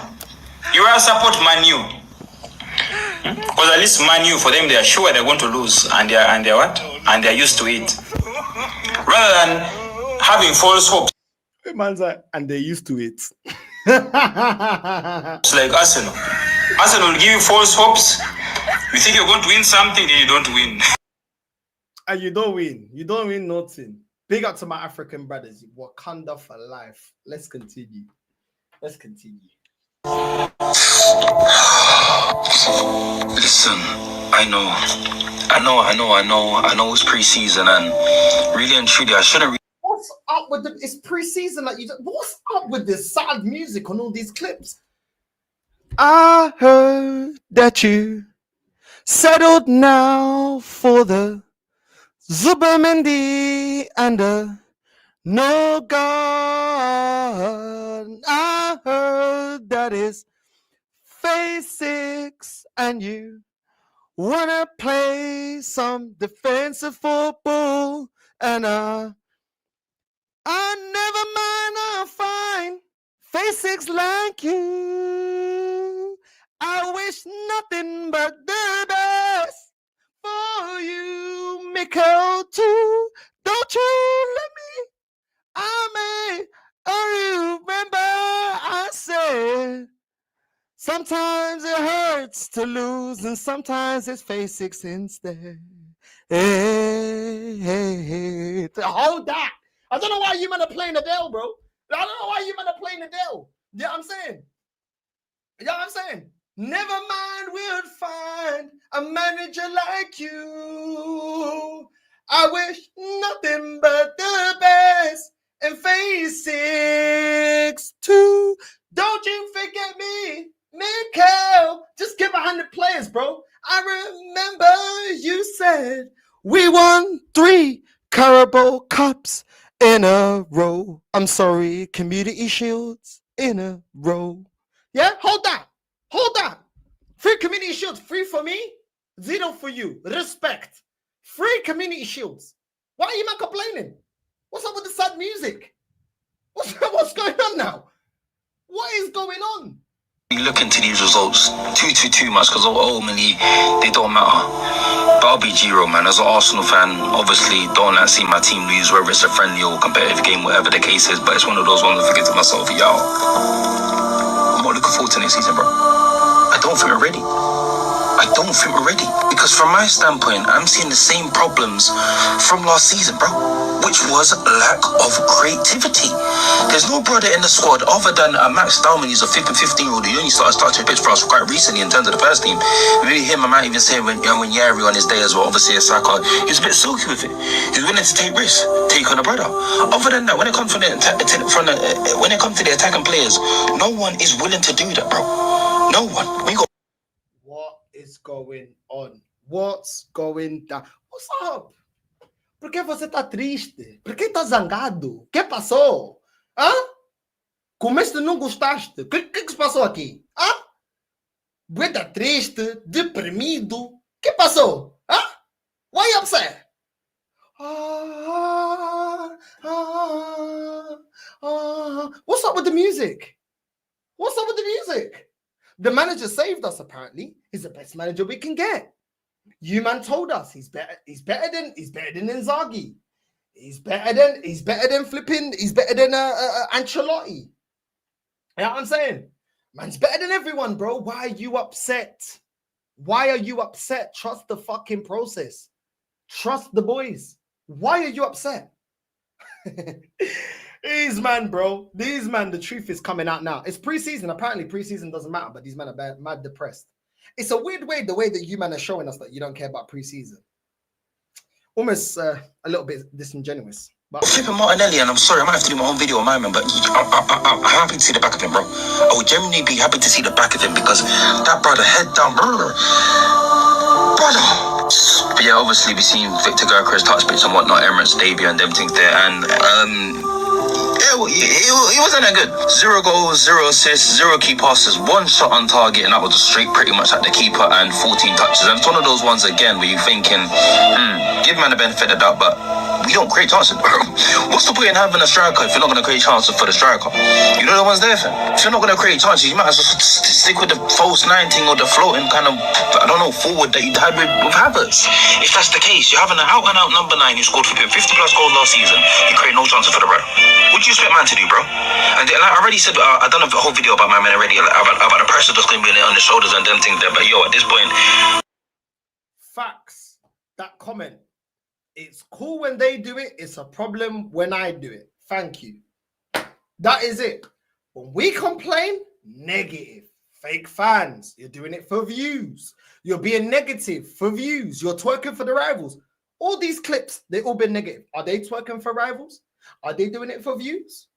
Speaker 18: you will support Man U. Because at least Man U, for them, they are sure they're going to lose. And they're what? And they're used to it. Rather than having false hopes.
Speaker 4: Man's like, and they're used to it.
Speaker 18: It's like Arsenal. Arsenal will give you false hopes. You think you're going to win something, then you don't win.
Speaker 4: And you don't win. You don't win nothing. Big up to my African brothers. Wakanda for life. Let's continue. Let's continue.
Speaker 11: Listen, I know it's pre-season, and really and truly, I shouldn't.
Speaker 4: What's up with the? It's pre-season, like you. What's up with this sad music on all these clips? I heard that you settled now for the Zubermendi and the no God. I heard that is phase 6 and you wanna play some defensive football, and I never mind, I'll find phase 6 like you. I wish nothing but the best for you, Mikkel, too. Don't you let me, I remember I said, sometimes it hurts to lose, and sometimes it's phase 6 instead. Hey. Hold that. I don't know why you men are playing Adele, bro. I don't know why you men are playing Adele. You know what I'm saying? You know what I'm saying? Never mind, we'll find a manager like you. I wish nothing but the best in phase 6 too. Don't you forget me, Mikkel. Just give 100 players, bro. I remember you said we won 3 Carabao Cups in a row. I'm sorry, Community Shields in a row. Yeah, hold that. 3 Community Shields, 3 for me, 0 for you. Respect. 3 Community Shields. Why are you not complaining? What's up with the sad music? What's going on now? What is going on?
Speaker 11: Look into these results too much, because ultimately they don't matter. But I'll be Giro, man. As an Arsenal fan, obviously don't like see my team lose, whether it's a friendly or competitive game, whatever the case is. But it's one of those ones I forget to myself, yo, I'm not looking forward to next season, bro. I don't think we're ready. Because from my standpoint, I'm seeing the same problems from last season, bro, which was lack of creativity. There's no brother in the squad other than Max Dowman, who's a 15-year-old who only started to pitch for us quite recently in terms of the first team. Maybe him, I might even say when Yari on his day as well, obviously a Saka, he was a bit silky with it. He was willing to take risks, take on a brother. Other than that, when it comes to the attacking players, no one is willing to do that, bro. No one.
Speaker 4: What is going on? What's going down? What's up? Por que você tá triste? Por que tá zangado? O que passou? Hã? Comeste não gostaste? O que se passou aqui? Hã? Bueta triste, deprimido. O que passou? Hã? Why you upset? What's up with the music? What's up with the music? The manager saved us, apparently. He's the best manager we can get. You man told us he's better than Inzaghi. He's better than Ancelotti. You know what I'm saying? Man's better than everyone, bro. Why are you upset? Trust the fucking process. Trust the boys. Why are you upset? These man, bro. These man, the truth is coming out now. It's preseason. Apparently, preseason doesn't matter, but these men are mad depressed. It's a weird way, the way that you man are showing us that you don't care about preseason. Almost a little bit disingenuous. But
Speaker 11: Flipping Martinelli, and I'm sorry, I might have to do my own video on my man, but I'm happy to see the back of him, bro. I would genuinely be happy to see the back of him because that brother, head down, brother. But yeah, obviously we've seen Victor Gyokeres touch bits and whatnot, Emirates debut and them things there, and Yeah, well, he wasn't that good. 0 goals, 0 assists, 0 key passes, 1 shot on target, and that was straight pretty much at the keeper, and 14 touches. And it's one of those ones again where you're thinking, give man the benefit of the doubt, but we don't create chances. What's the point in having a striker if you're not going to create chances for the striker? You know the ones there, fam. If you're not going to create chances, you might as well stick with the false 19 or the floating kind of, I don't know, forward that you had with Havertz. If that's the case, you're having an out-and-out number 9 who scored for 50 plus goals last season. You create no chances for the bro. What do you expect man to do, bro? And I already said, I done a whole video about my man already, about the pressure that's going to be on the shoulders and them things there. But yo, at this point,
Speaker 4: facts. That comment. It's cool when they do it. It's a problem when I do it. Thank you. That is it. When we complain, negative. Fake fans. You're doing it for views. You're being negative for views. You're twerking for the rivals. All these clips, they've all been negative. Are they twerking for rivals? Are they doing it for views?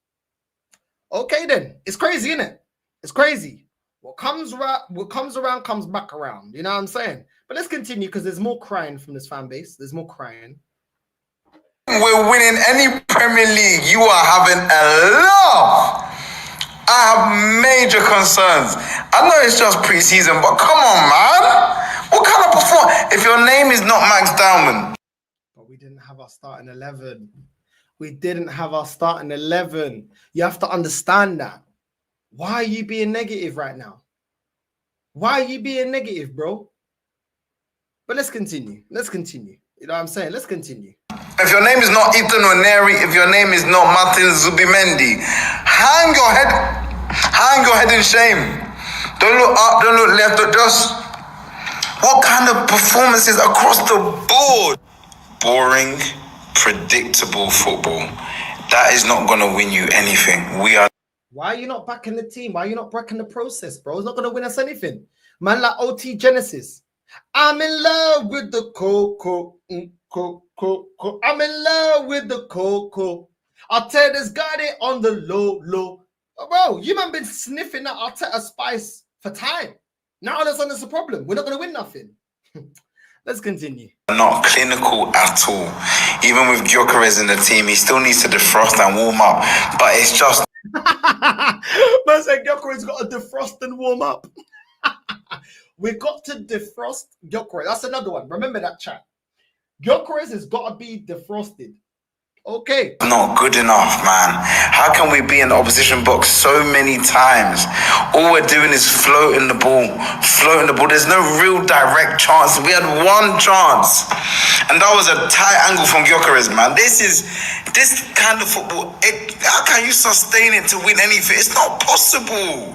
Speaker 4: Okay, then. It's crazy, isn't it? It's crazy. What comes around comes back around. You know what I'm saying? But let's continue because there's more crying from this fan base. There's more crying.
Speaker 19: We're winning any Premier League. You are having a laugh. I have major concerns. I know it's just pre-season, but come on, man. What kind of performance? If your name is not Max Dowman.
Speaker 4: But we didn't have our starting 11. We didn't have our starting 11. You have to understand that. Why are you being negative right now? Why are you being negative, bro? But let's continue. Let's continue. You know what I'm saying? Let's continue.
Speaker 19: If your name is not Ethan Waneri, if your name is not Martin Zubimendi, hang your head in shame. Don't look up, don't look left, just what kind of performances across the board? Boring, predictable football. That is not going to win you anything.
Speaker 4: Why are you not backing the team? Why are you not backing the process, bro? It's not going to win us anything. Man, like OT Genesis. I'm in love with the cocoa. I'm in love with the cocoa. Arteta's got it on the low. Bro, you man been sniffing that Arteta spice for time. Now all of a sudden it's a problem. We're not going to win nothing. Let's continue.
Speaker 19: Not clinical at all. Even with Gyökeres in the team, he still needs to defrost and warm up. But it's just...
Speaker 4: Man said Gyökeres got to defrost and warm up. We got to defrost Gyökeres. That's another one. Remember that chat. Gyökeres has got to be defrosted. Okay.
Speaker 19: Not good enough, man. How can we be in the opposition box so many times? All we're doing is floating the ball. There's no real direct chance. We had one chance. And that was a tight angle from Gyökeres, man. This kind of football, how can you sustain it to win anything? It's not possible.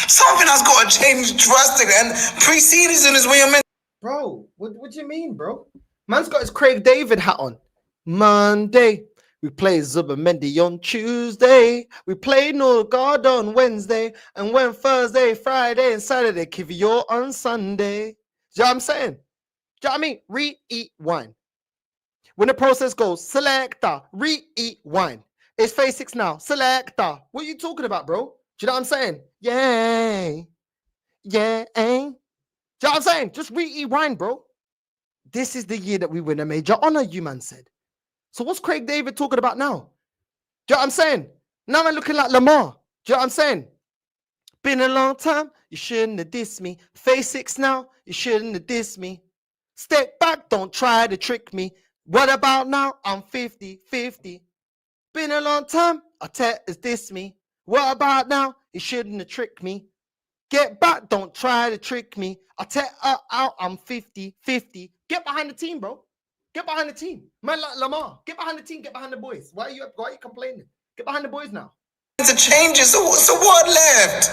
Speaker 19: Something has got to change drastically. And pre-season is where you're meant.
Speaker 4: Bro, what do you mean, bro? Man's got his Craig David hat on. Monday. We play Zubimendi on Tuesday. We play Norgard on Wednesday. And when Thursday, Friday, and Saturday, Kivior on Sunday. Do you know what I'm saying? Do you know what I mean? Re-eat wine. When the process goes, selector, re-eat wine. It's phase 6 now. Selector. What are you talking about, bro? Do you know what I'm saying? Yay. Yeah. Do you know what I'm saying? Just re-eat wine, bro. This is the year that we win a major honor, you man said. So what's Craig David talking about now? Do you know what I'm saying? Now I'm looking like Lamar. Do you know what I'm saying? Been a long time. You shouldn't have dissed me. Phase 6 now. You shouldn't have dissed me. Step back. Don't try to trick me. What about now? I'm 50-50. Been a long time. Arteta's dissed me. What about now? You shouldn't have tricked me. Get back. Don't try to trick me. Arteta out. I'm 50-50. Get behind the team, bro. Get behind the team. Man like Lamar. Get behind the team. Get behind the boys. Why are you complaining? Get behind the boys now.
Speaker 19: To change it. So what left?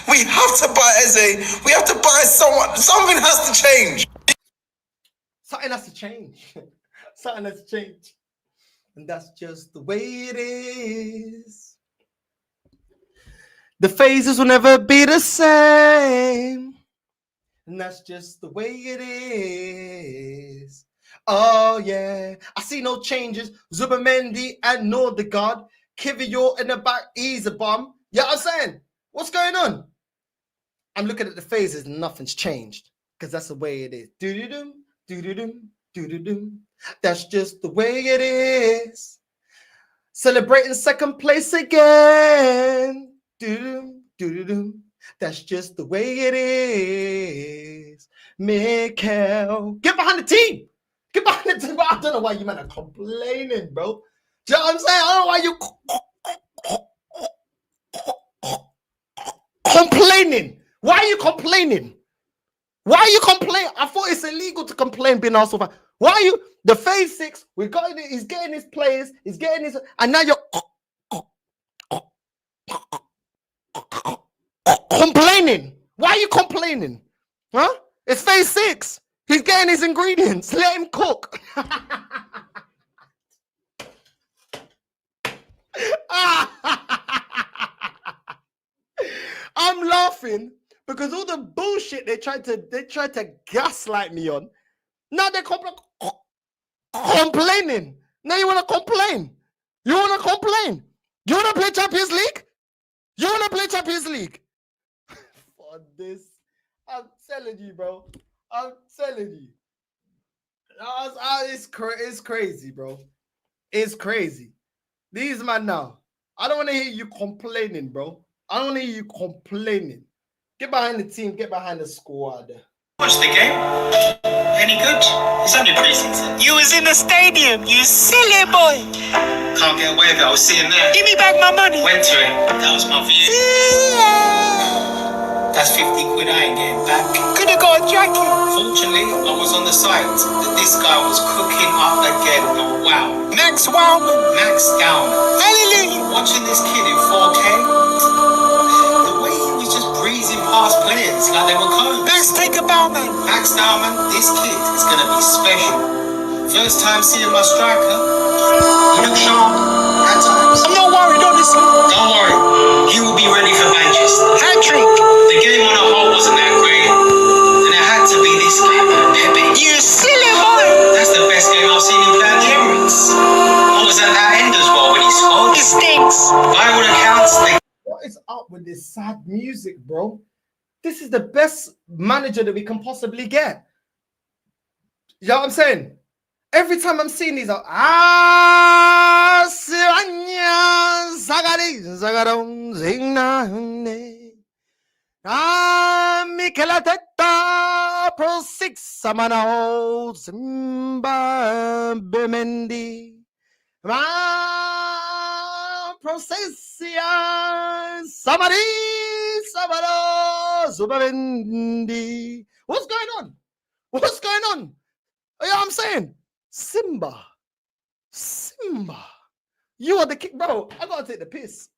Speaker 19: We have to buy Eze. We have to buy someone. Something has to change.
Speaker 4: Something has to change. Something has to change. And that's just the way it is. The phases will never be the same. And that's just the way it is. Oh, yeah. I see no changes. Zubimendi and Nordegaard. Kivior in the back. He's a bum. You know what I'm saying? What's going on? I'm looking at the phases and nothing's changed. Because that's the way it is. Celebrating second place again. Doo-doo, doo-doo-doo. That's just the way it is. Mikel. Get behind the team. Get behind the team. I don't know why you men are complaining, bro. Do you know what I'm saying? I don't know why you complaining. Why are you complaining? Why are you complaining? I thought it's illegal to complain being Arsenal fan. Why are you? The phase 6, we got it. He's getting his players. He's getting his, and now you're complaining. Why are you complaining? Huh? It's phase 6. He's getting his ingredients. Let him cook. I'm laughing because all the bullshit they tried to gaslight me on. Now they're complaining. Now you want to complain. You want to complain. You want to play Champions League? You want to play Champions League? For this, I'm telling you, bro. I'm telling you. It's crazy, bro. It's crazy. These man now. I don't want to hear you complaining, bro. I don't want to hear you complaining. Get behind the team. Get behind the squad.
Speaker 20: Watch the game. Any good? It's only pre-season. You was in the stadium, you silly boy. Can't get away with it. I was sitting there. Give me back my money. Went to it. That was my view. That's 50 quid I ain't getting back. Could have got a jacket. Fortunately, I was on the site that this guy was cooking up again. Oh, wow. Max Wowman. Max down. Hallelujah. Watching this kid in 4K. The way he was just breezing past players like they were codes. Max, take a bow, man. Max Dowman, this kid is going to be special. First time seeing my striker. He looks sharp at times. I'm not worried, honestly. Don't worry. He will be ready for Manchester. Hat-trick. The game on the whole wasn't that great. And it had to be this game, Pepe. You silly boy. That's the best game I've seen him play at the Emirates. I was at that end as well when he scored. It stinks. By all accounts,
Speaker 4: what is up with this sad music, bro? This is the best manager that we can possibly get. You know what I'm saying? Every time I'm seeing these, Mikel Arteta Pro 6 Samana Simba Bemendi Procesia Samari Samara Zubavendi. What's going on? What's going on? You know what I'm saying? Simba, you are the king, bro. I gotta take the piss.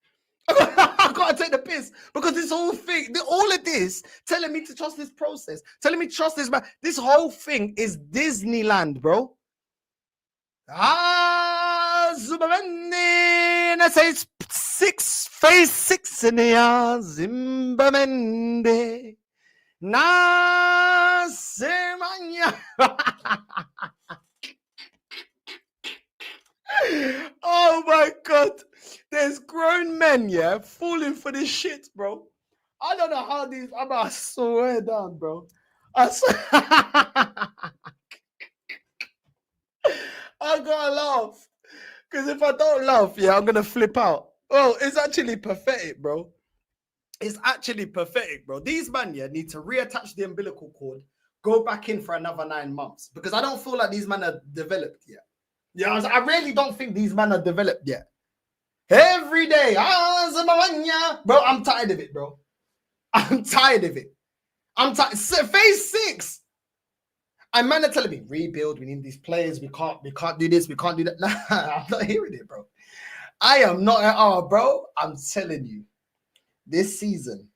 Speaker 4: I gotta take the piss because this whole thing, all of this, telling me to trust this process, telling me to trust this man. This whole thing is Disneyland, bro. Zubamendi, I say it's phase 6 in the Zimbabwe. Nasemanya. Oh my God. There's grown men, yeah, falling for this shit, bro. I don't know how these, I swear down, bro. I gotta laugh. Because if I don't laugh, yeah, I'm gonna flip out. Oh, it's actually pathetic, bro. It's actually pathetic, bro. These men, yeah, need to reattach the umbilical cord, go back in for another 9 months. Because I don't feel like these men are developed yet. Yeah, I really don't think these men are developed yet. Every day, bro, I'm tired of it, bro. I'm tired of it. I'm tired. Phase 6. And man are telling me, rebuild, we need these players, we can't do this, we can't do that. Nah, I'm not hearing it, bro. I am not, bro, I'm telling you, this season,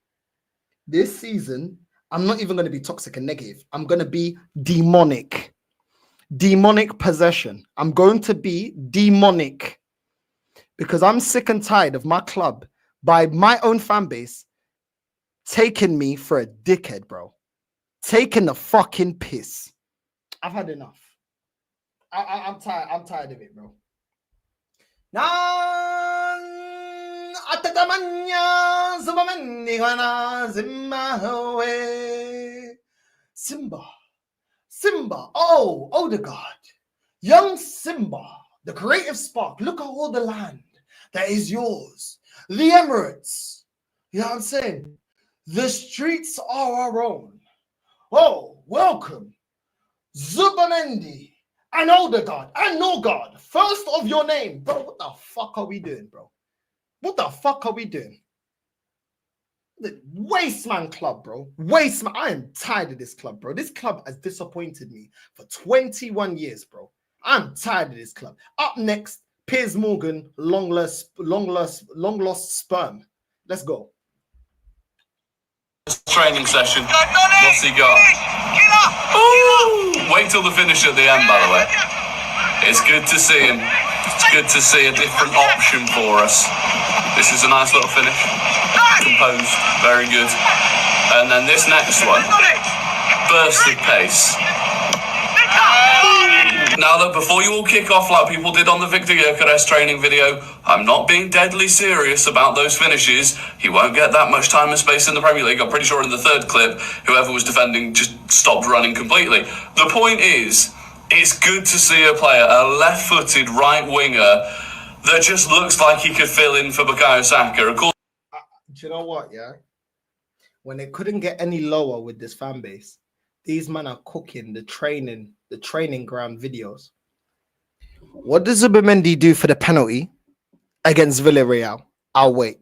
Speaker 4: I'm not even going to be toxic and negative. I'm going to be demonic possession. I'm going to be demonic because I'm sick and tired of my club, by my own fan base, taking me for a dickhead, bro. Taking the fucking piss. I've had enough. I'm tired. I'm tired of it, bro. Simba. Oh, Odegaard. Young Simba. The creative spark. Look at all the land. that is yours. The Emirates. You know what I'm saying? The streets are our own. Oh, welcome. Zubamendi and Odegaard and Norgard. First of your name. Bro, what the fuck are we doing, bro? What the fuck are we doing? The Wasteman club, bro. Wasteman. I am tired of this club, bro. This club has disappointed me for 21 years, bro. I'm tired of this club. Up next, Piers Morgan, long lost sperm. Let's go.
Speaker 5: Training session. What's he got? Ooh, wait till the finish at the end, by the way. It's good to see him. It's good to see a different option for us. This is a nice little finish. Composed, very good. And then this next one, burst of pace. Now that before you all kick off like people did on the Victor Gyökeres training video, I'm not being deadly serious about those finishes. He won't get that much time and space in the Premier League. I'm pretty sure in the third clip, whoever was defending just stopped running completely. The point is, it's good to see a player, a left-footed right winger, that just looks like he could fill in for Bukayo Saka. Of course,
Speaker 4: do you know what, yeah? When they couldn't get any lower with this fan base, these men are cooking the training ground videos. What does Zubamendi do for the penalty against Villarreal? I'll wait.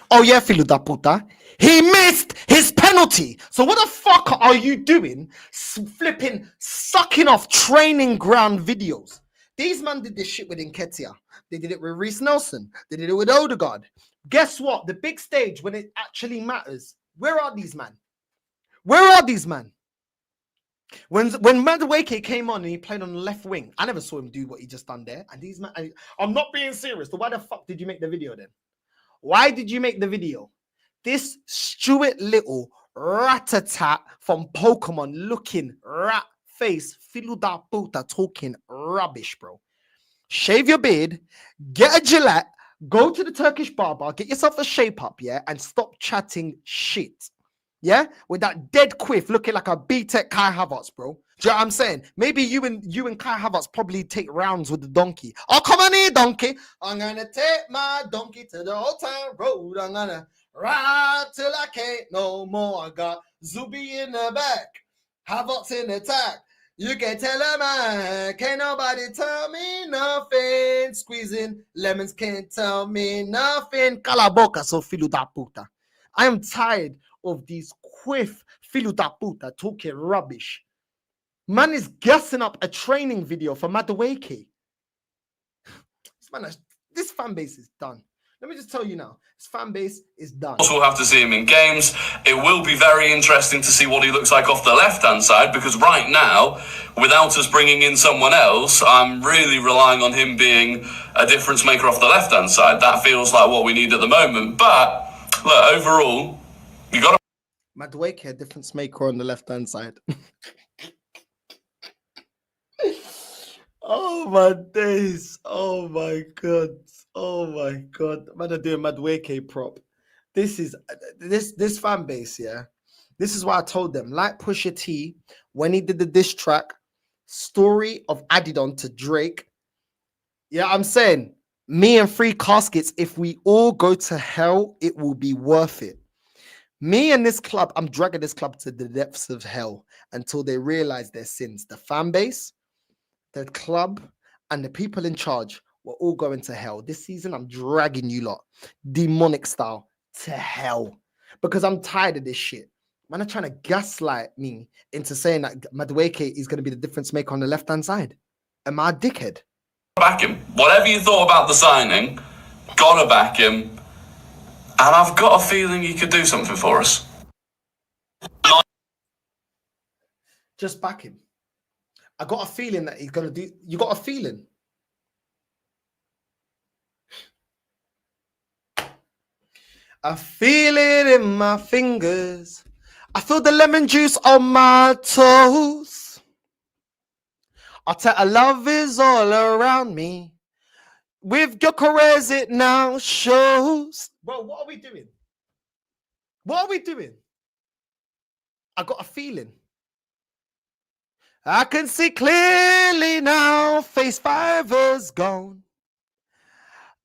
Speaker 4: Oh yeah, filu da puta. He missed his penalty. So what the fuck are you doing? Flipping, sucking off training ground videos. These men did this shit with Nketiah. They did it with Reece Nelson. They did it with Odegaard. Guess what? The big stage, when it actually matters, where are these men? Where are these men? When Madueke came on and he played on the left wing, I never saw him do what he just done there. And these men, I'm not being serious. So why the fuck did you make the video then? Why did you make the video? This Stuart Little rat-a-tat from Pokemon looking rat face, filuda puta talking rubbish, bro. Shave your beard, get a Gillette, go to the Turkish barber, get yourself a shape up, yeah, and stop chatting shit. Yeah? With that dead quiff looking like a B-Tech Kai Havertz, bro. Do you know what I'm saying? Maybe you and Kai Havertz probably take rounds with the donkey. Oh, come on here, donkey. I'm gonna take my donkey to the old town road. I'm gonna ride till I can't no more. I got Zubi in the back, Havertz in the attack. You can tell him can't nobody tell me nothing. Squeezing lemons can't tell me nothing. Calaboca so filu da puta. I am tired of these quiff filu da puta talking rubbish. Man is gassing up a training video for Madueke. This fan base is done. Let me just tell you now, this fan base is done.
Speaker 5: we'll have to see him in games. It will be very interesting to see what he looks like off the left-hand side, because right now, without us bringing in someone else, I'm really relying on him being a difference maker off the left-hand side. That feels like what we need at the moment. But, look, overall, you got to...
Speaker 4: Madueke, a difference maker on the left-hand side. Oh my days. Oh my god. Oh my god. Man, I do a Madueke prop. This fan base, yeah. This is why I told them, like Pusha T, when he did the diss track, story of Adidon to Drake. Yeah, I'm saying, me and Free Caskets, if we all go to hell, it will be worth it. Me and this club, I'm dragging this club to the depths of hell until they realize their sins. The fan base, the club, and the people in charge were all going to hell. This season, I'm dragging you lot, demonic style, to hell. Because I'm tired of this shit. Man, are trying to gaslight me into saying that Madueke is going to be the difference maker on the left-hand side. Am I a dickhead?
Speaker 5: Back him. Whatever you thought about the signing, gotta back him. And I've got a feeling he could do something for us.
Speaker 4: Just back him. I got a feeling that he's going to do... You got a feeling? I feel it in my fingers. I feel the lemon juice on my toes. Arteta love is all around me. with Gyökeres it now shows. Bro, what are we doing? What are we doing? I got a feeling. I can see clearly now, phase 5 is gone.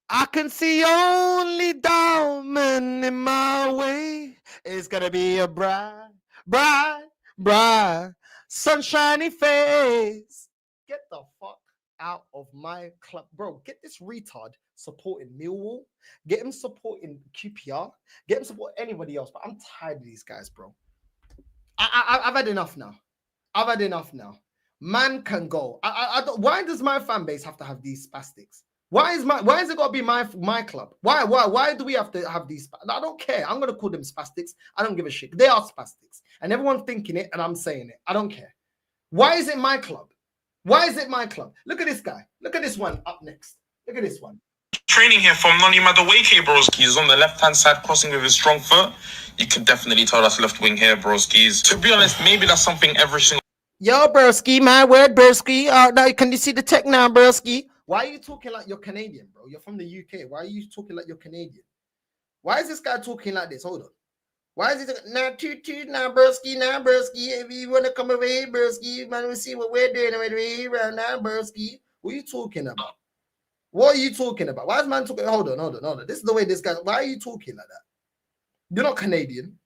Speaker 4: I can see only diamond in my way. It's gonna be a bright, bright, bright, sunshiny face. Get the fuck out of my club, bro. Get this retard supporting Millwall. Get him supporting QPR. Get him support anybody else. But I'm tired of these guys, bro. I've had enough now. I've had enough now. Man can go. I don't, why does my fan base have to have these spastics? Why is it got to be my club? Why do we have to have these? I don't care. I'm gonna call them spastics. I don't give a shit. They are spastics, and everyone's thinking it, and I'm saying it. I don't care. Why is it my club? Why is it my club? Look at this guy. Look at this one up next. Look at this one.
Speaker 11: Training here from Noni Madueke, broski. He's on the left-hand side, crossing with his strong foot. You can definitely tell that's left wing here, broskis. To be honest, maybe that's something every single...
Speaker 4: Yo, broski, my word, broski. Now, can you see the tech now, broski? Why are you talking like you're Canadian, bro? You're from the UK. Why are you talking like you're Canadian? Why is this guy talking like this? Hold on. Why is he talking? Now, broski, if you want to come over here, broski, man, we see what we're doing over here now, broski. What are you talking about? What are you talking about? Why is man talking? Hold on. This is the way this guy. Why are you talking like that? You're not Canadian.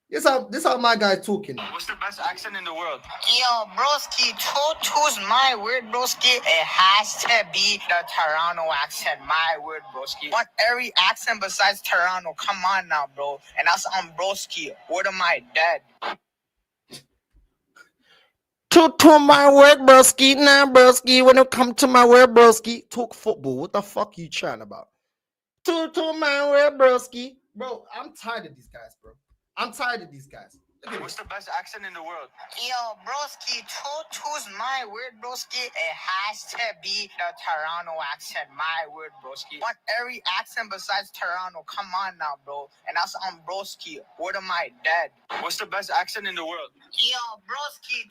Speaker 4: This how my guy's talking.
Speaker 14: What's the best accent in the world?
Speaker 16: Yo, broski, tutu's my word, broski. It has to be the Toronto accent, my word, broski. Want every accent besides Toronto? Come on now, bro. And that's on broski. Word of my dad.
Speaker 4: To my word, broski. Now, broski, when it come to my word, broski, talk football. What the fuck you chatting about? To my word, broski. Bro, I'm tired of these guys, bro. I'm tired of these guys.
Speaker 14: What's the best accent in the world?
Speaker 16: Yo, broski, tutu's my word, broski. It has to be the Toronto accent, my word, broski. Want every accent besides Toronto? Come on now, bro. And that's on broski. Word of my dad.
Speaker 14: What's the best accent in the world?
Speaker 16: Yo, broski,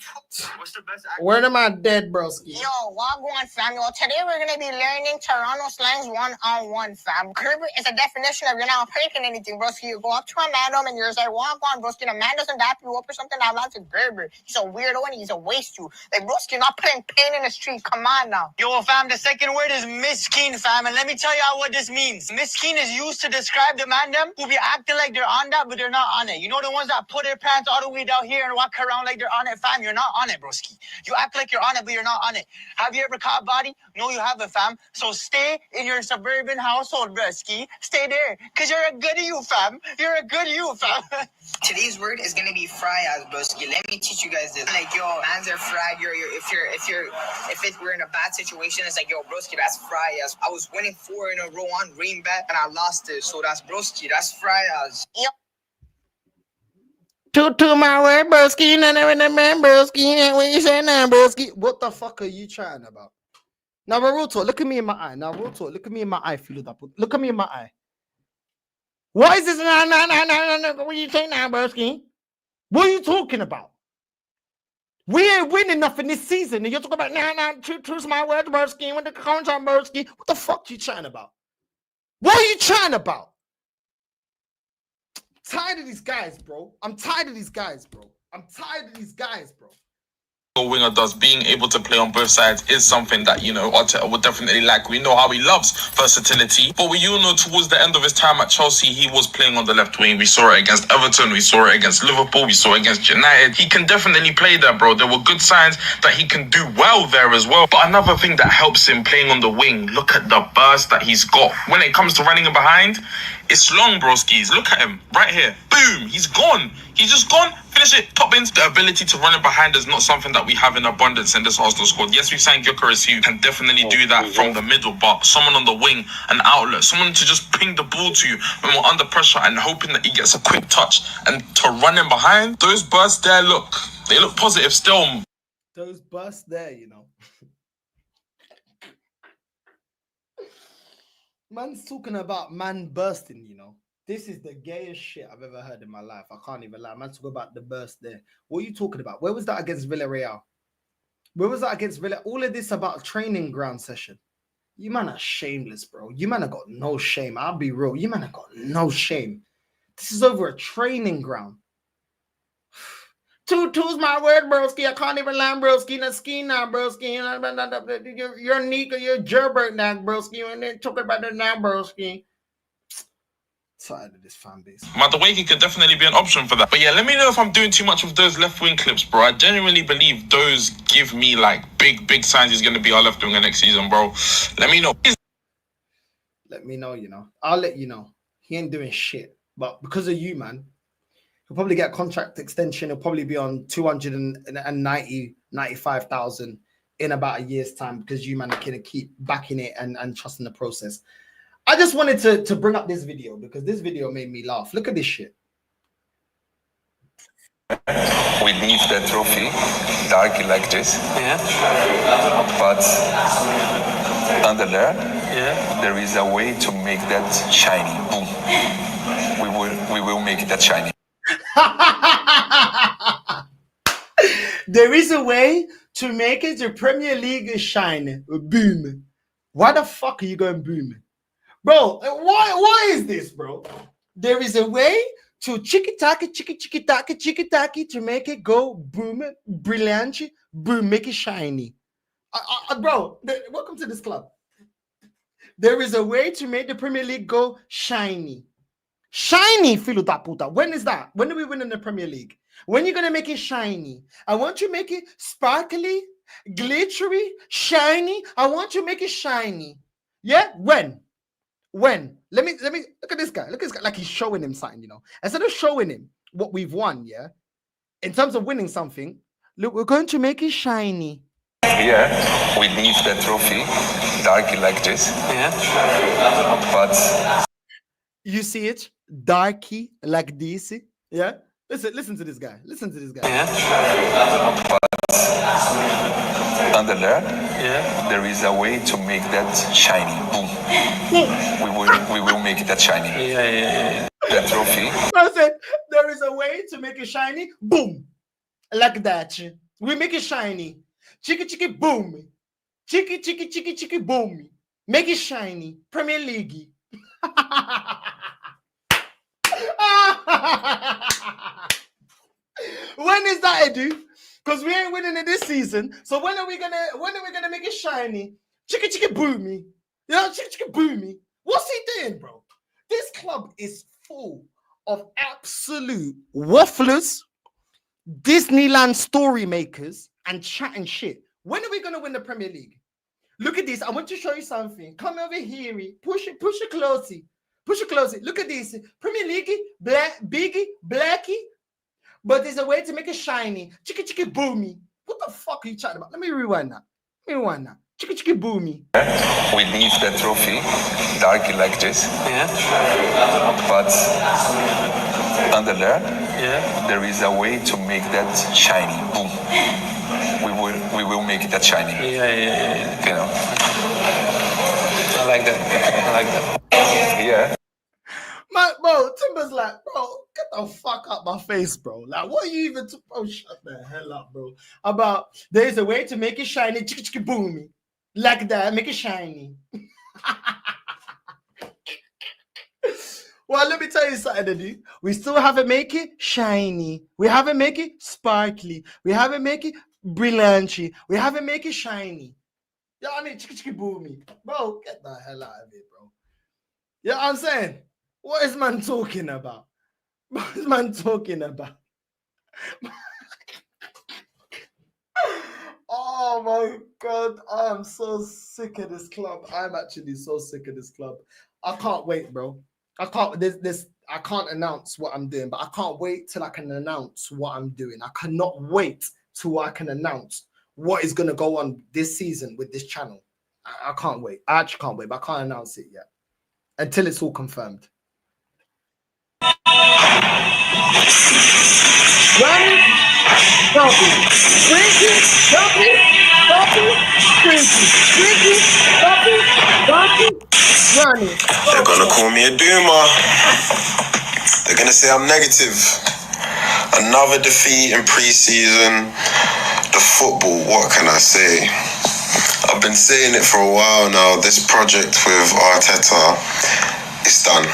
Speaker 14: What's the best accent?
Speaker 4: Word of my dad, broski.
Speaker 16: Yo, wagwan fam. Yo, today we're gonna be learning Toronto slangs one-on-one, fam. Gerber is a definition of you're not breaking anything, broski. You go up to a madam and you're like, wagwan, broski. The man doesn't dap you up or something. Now that's a Gerber. He's a weirdo and he's a waste you. Like, broski, you're not putting pain in the street. Come on now.
Speaker 14: Yo, fam, the second word is miskin, fam. And let me tell y'all what this means. Miskin is used to describe the man them who be acting like they're on that, but they're not on it. You know the ones that put their pants all the way down here and walk around like they're on it, fam? You're not on it, broski. You act like you're on it, but you're not on it. Have you ever caught a body? No, you haven't, fam. So stay in your suburban household, broski. Stay there, because you're a good you, fam. You're a good you, fam.
Speaker 16: Today's word is gonna be fryas, broski. Let me teach you guys this. Like, yo, mans are fried. If we're in a bad situation, it's like, yo, broski, that's fryas. I was winning 4 in a row on green bet and I lost it. So that's broski. That's fryas. Yo.
Speaker 4: To my word, broski. No, man, broski. What you saying now, broski? What the fuck are you chatting about? Now, real talk. Look at me in my eye. Now, real talk. Look at me in my eye. Feel it up. Look at me in my eye. What is this? No. What are you saying now, broski? What are you talking about? We ain't winning nothing this season. And you're talking about, choose my word, broski. When the comes on, broski. What the fuck you chatting about? What are you chatting about? Tired of these guys, bro. I'm tired of these guys, bro.
Speaker 11: winger does, being able to play on both sides is something that, you know, Arteta would definitely like. We know how he loves versatility, but we all know towards the end of his time at Chelsea, he was playing on the left wing. We saw it against Everton, we saw it against Liverpool, we saw it against United. He can definitely play there, bro. There were good signs that he can do well there as well. But another thing that helps him playing on the wing, look at the burst that he's got. When it comes to running in behind, it's long, broskis. Look at him right here. Boom, he's gone. He's just gone. Finish it. Top bins. The ability to run it behind is not something that we have in abundance in this Arsenal squad. Yes, we've signed Gyökeres, who can definitely do that from the middle, but someone on the wing, an outlet, someone to just ping the ball to you when we're under pressure and hoping that he gets a quick touch and to run in behind. Those bursts there, they look positive still.
Speaker 4: Those bursts there, you know. Man's talking about man bursting, you know. This is the gayest shit I've ever heard in my life. I can't even lie. Man, talk about the burst there. What are you talking about? Where was that against Villarreal? Where was that against Villarreal? All of this about a training ground session. You man are shameless, bro. You man have got no shame. I'll be real. You man have got no shame. This is over a training ground. Two's my word, broski. I can't even lie, broski. Na ski now, broski. You're Nika, you're Gerbert now, broski. And then talking about it now, broski. Tired of this fan base.
Speaker 11: Madueke could definitely be an option for that. But yeah, let me know if I'm doing too much of those left wing clips, bro. I genuinely believe those give me like big signs he's going to be our left winger next season, bro. Let me know.
Speaker 4: Let me know, you know. I'll let you know. He ain't doing shit. But because of you, man, he'll probably get a contract extension. He'll probably be on 295,000 in about a year's time because you, man, are going to keep backing it and trusting the process. I just wanted to bring up this video because this video made me laugh. Look at this shit.
Speaker 21: We need that trophy dark like this.
Speaker 14: Yeah.
Speaker 21: But under there is a way to make that shiny. Boom. We will make that shiny.
Speaker 4: There is a way to make it the Premier League shine. Boom. Why the fuck are you going boom? Bro, why is this, bro? There is a way to chiki-taki to make it go boom, brilliant, boom, make it shiny. Bro, welcome to this club. There is a way to make the Premier League go shiny. Shiny, filo da puta. When is that? When do we win in the Premier League? When are you going to make it shiny? I want you to make it sparkly, glittery, shiny. I want you to make it shiny. Yeah? When? Let me look at this guy. Look at this guy, like he's showing him something, you know. Instead of showing him what we've won, yeah, in terms of winning something, look, we're going to make it shiny.
Speaker 21: Yeah, we need that trophy dark like this.
Speaker 14: Yeah.
Speaker 21: But
Speaker 4: you see it darky like this. Yeah. Listen to this guy. Listen to this guy.
Speaker 14: Yeah.
Speaker 21: But under there is a way to make that shiny. Boom. We will make that shiny.
Speaker 14: Yeah.
Speaker 21: That trophy.
Speaker 4: I said there is a way to make it shiny. Boom. Like that. We make it shiny. Chiki boom. Chiki boom. Make it shiny. Premier League. When is that, Edu? Because we ain't winning it this season. So when are we gonna make it shiny? Chiki boomy. You know, chiki boomy. What's he doing, bro? This club is full of absolute wafflers, Disneyland story makers, and chatting shit. When are we gonna win the Premier League? Look at this. I want to show you something. Come over here. Push it closely. Push it closely. Look at this. Premier League, biggie, blackie. But there's a way to make it shiny. Chiki boomy. What the fuck are you chatting about? Let me rewind that. Chiki boomy.
Speaker 21: We need that trophy dark like this.
Speaker 14: Yeah.
Speaker 21: But under there is a way to make that shiny. Boom. We will make that shiny.
Speaker 14: Yeah.
Speaker 21: You know.
Speaker 14: I like that.
Speaker 21: Yeah.
Speaker 4: Bro, Timber's like, bro, get the fuck out my face, bro. Like, what are you even bro, shut the hell up, bro. About there's a way to make it shiny, chiki boomy. Like that, make it shiny. Well, let me tell you something, dude. We still haven't make it shiny. We haven't make it sparkly. We haven't make it brilliantly. We haven't make it shiny. Yeah, I mean, chiki boomy. Bro, get the hell out of here, bro. You know what I'm saying? What is man talking about? What is man talking about? Oh my God, I'm so sick of this club. I'm actually so sick of this club. I can't wait, bro. I can't announce what I'm doing, but I can't wait till I can announce what I'm doing. I cannot wait till I can announce what is going to go on this season with this channel. I can't wait. I actually can't wait, but I can't announce it yet until it's all confirmed. Running, jumping, drinking, jumping, drinking, jumping, running.
Speaker 22: They're gonna call me a doomer. They're gonna say I'm negative. Another defeat in pre-season. The football, what can I say? I've been saying it for a while now. This project with Arteta, it's done.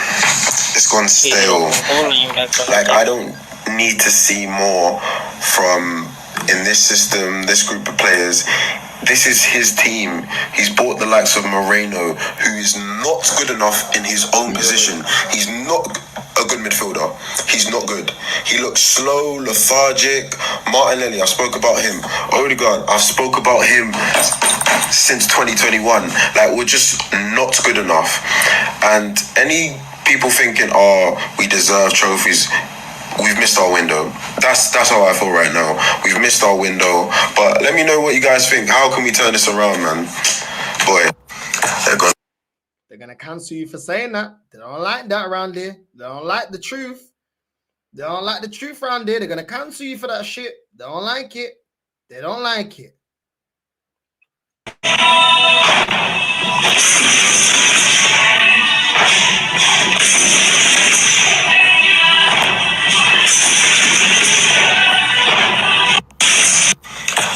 Speaker 22: It's gone stale. Like, I don't need to see more from in this system, this group of players. This is his team. He's bought the likes of Moreno, who is not good enough in his own position. He's not a good midfielder. He's not good. He looks slow, lethargic. Martinelli, I spoke about him. Odegaard, I've spoke about him since 2021. Like, we're just not good enough. And any people thinking, oh, we deserve trophies, we've missed our window. That's how I feel right now. We've missed our window. But let me know what you guys think. How can we turn this around, man? Boy,
Speaker 4: they're gonna cancel you for saying that. They don't like that around here. They don't like the truth. They don't like the truth around here. They're gonna cancel you for that shit. They don't like it. They don't like it.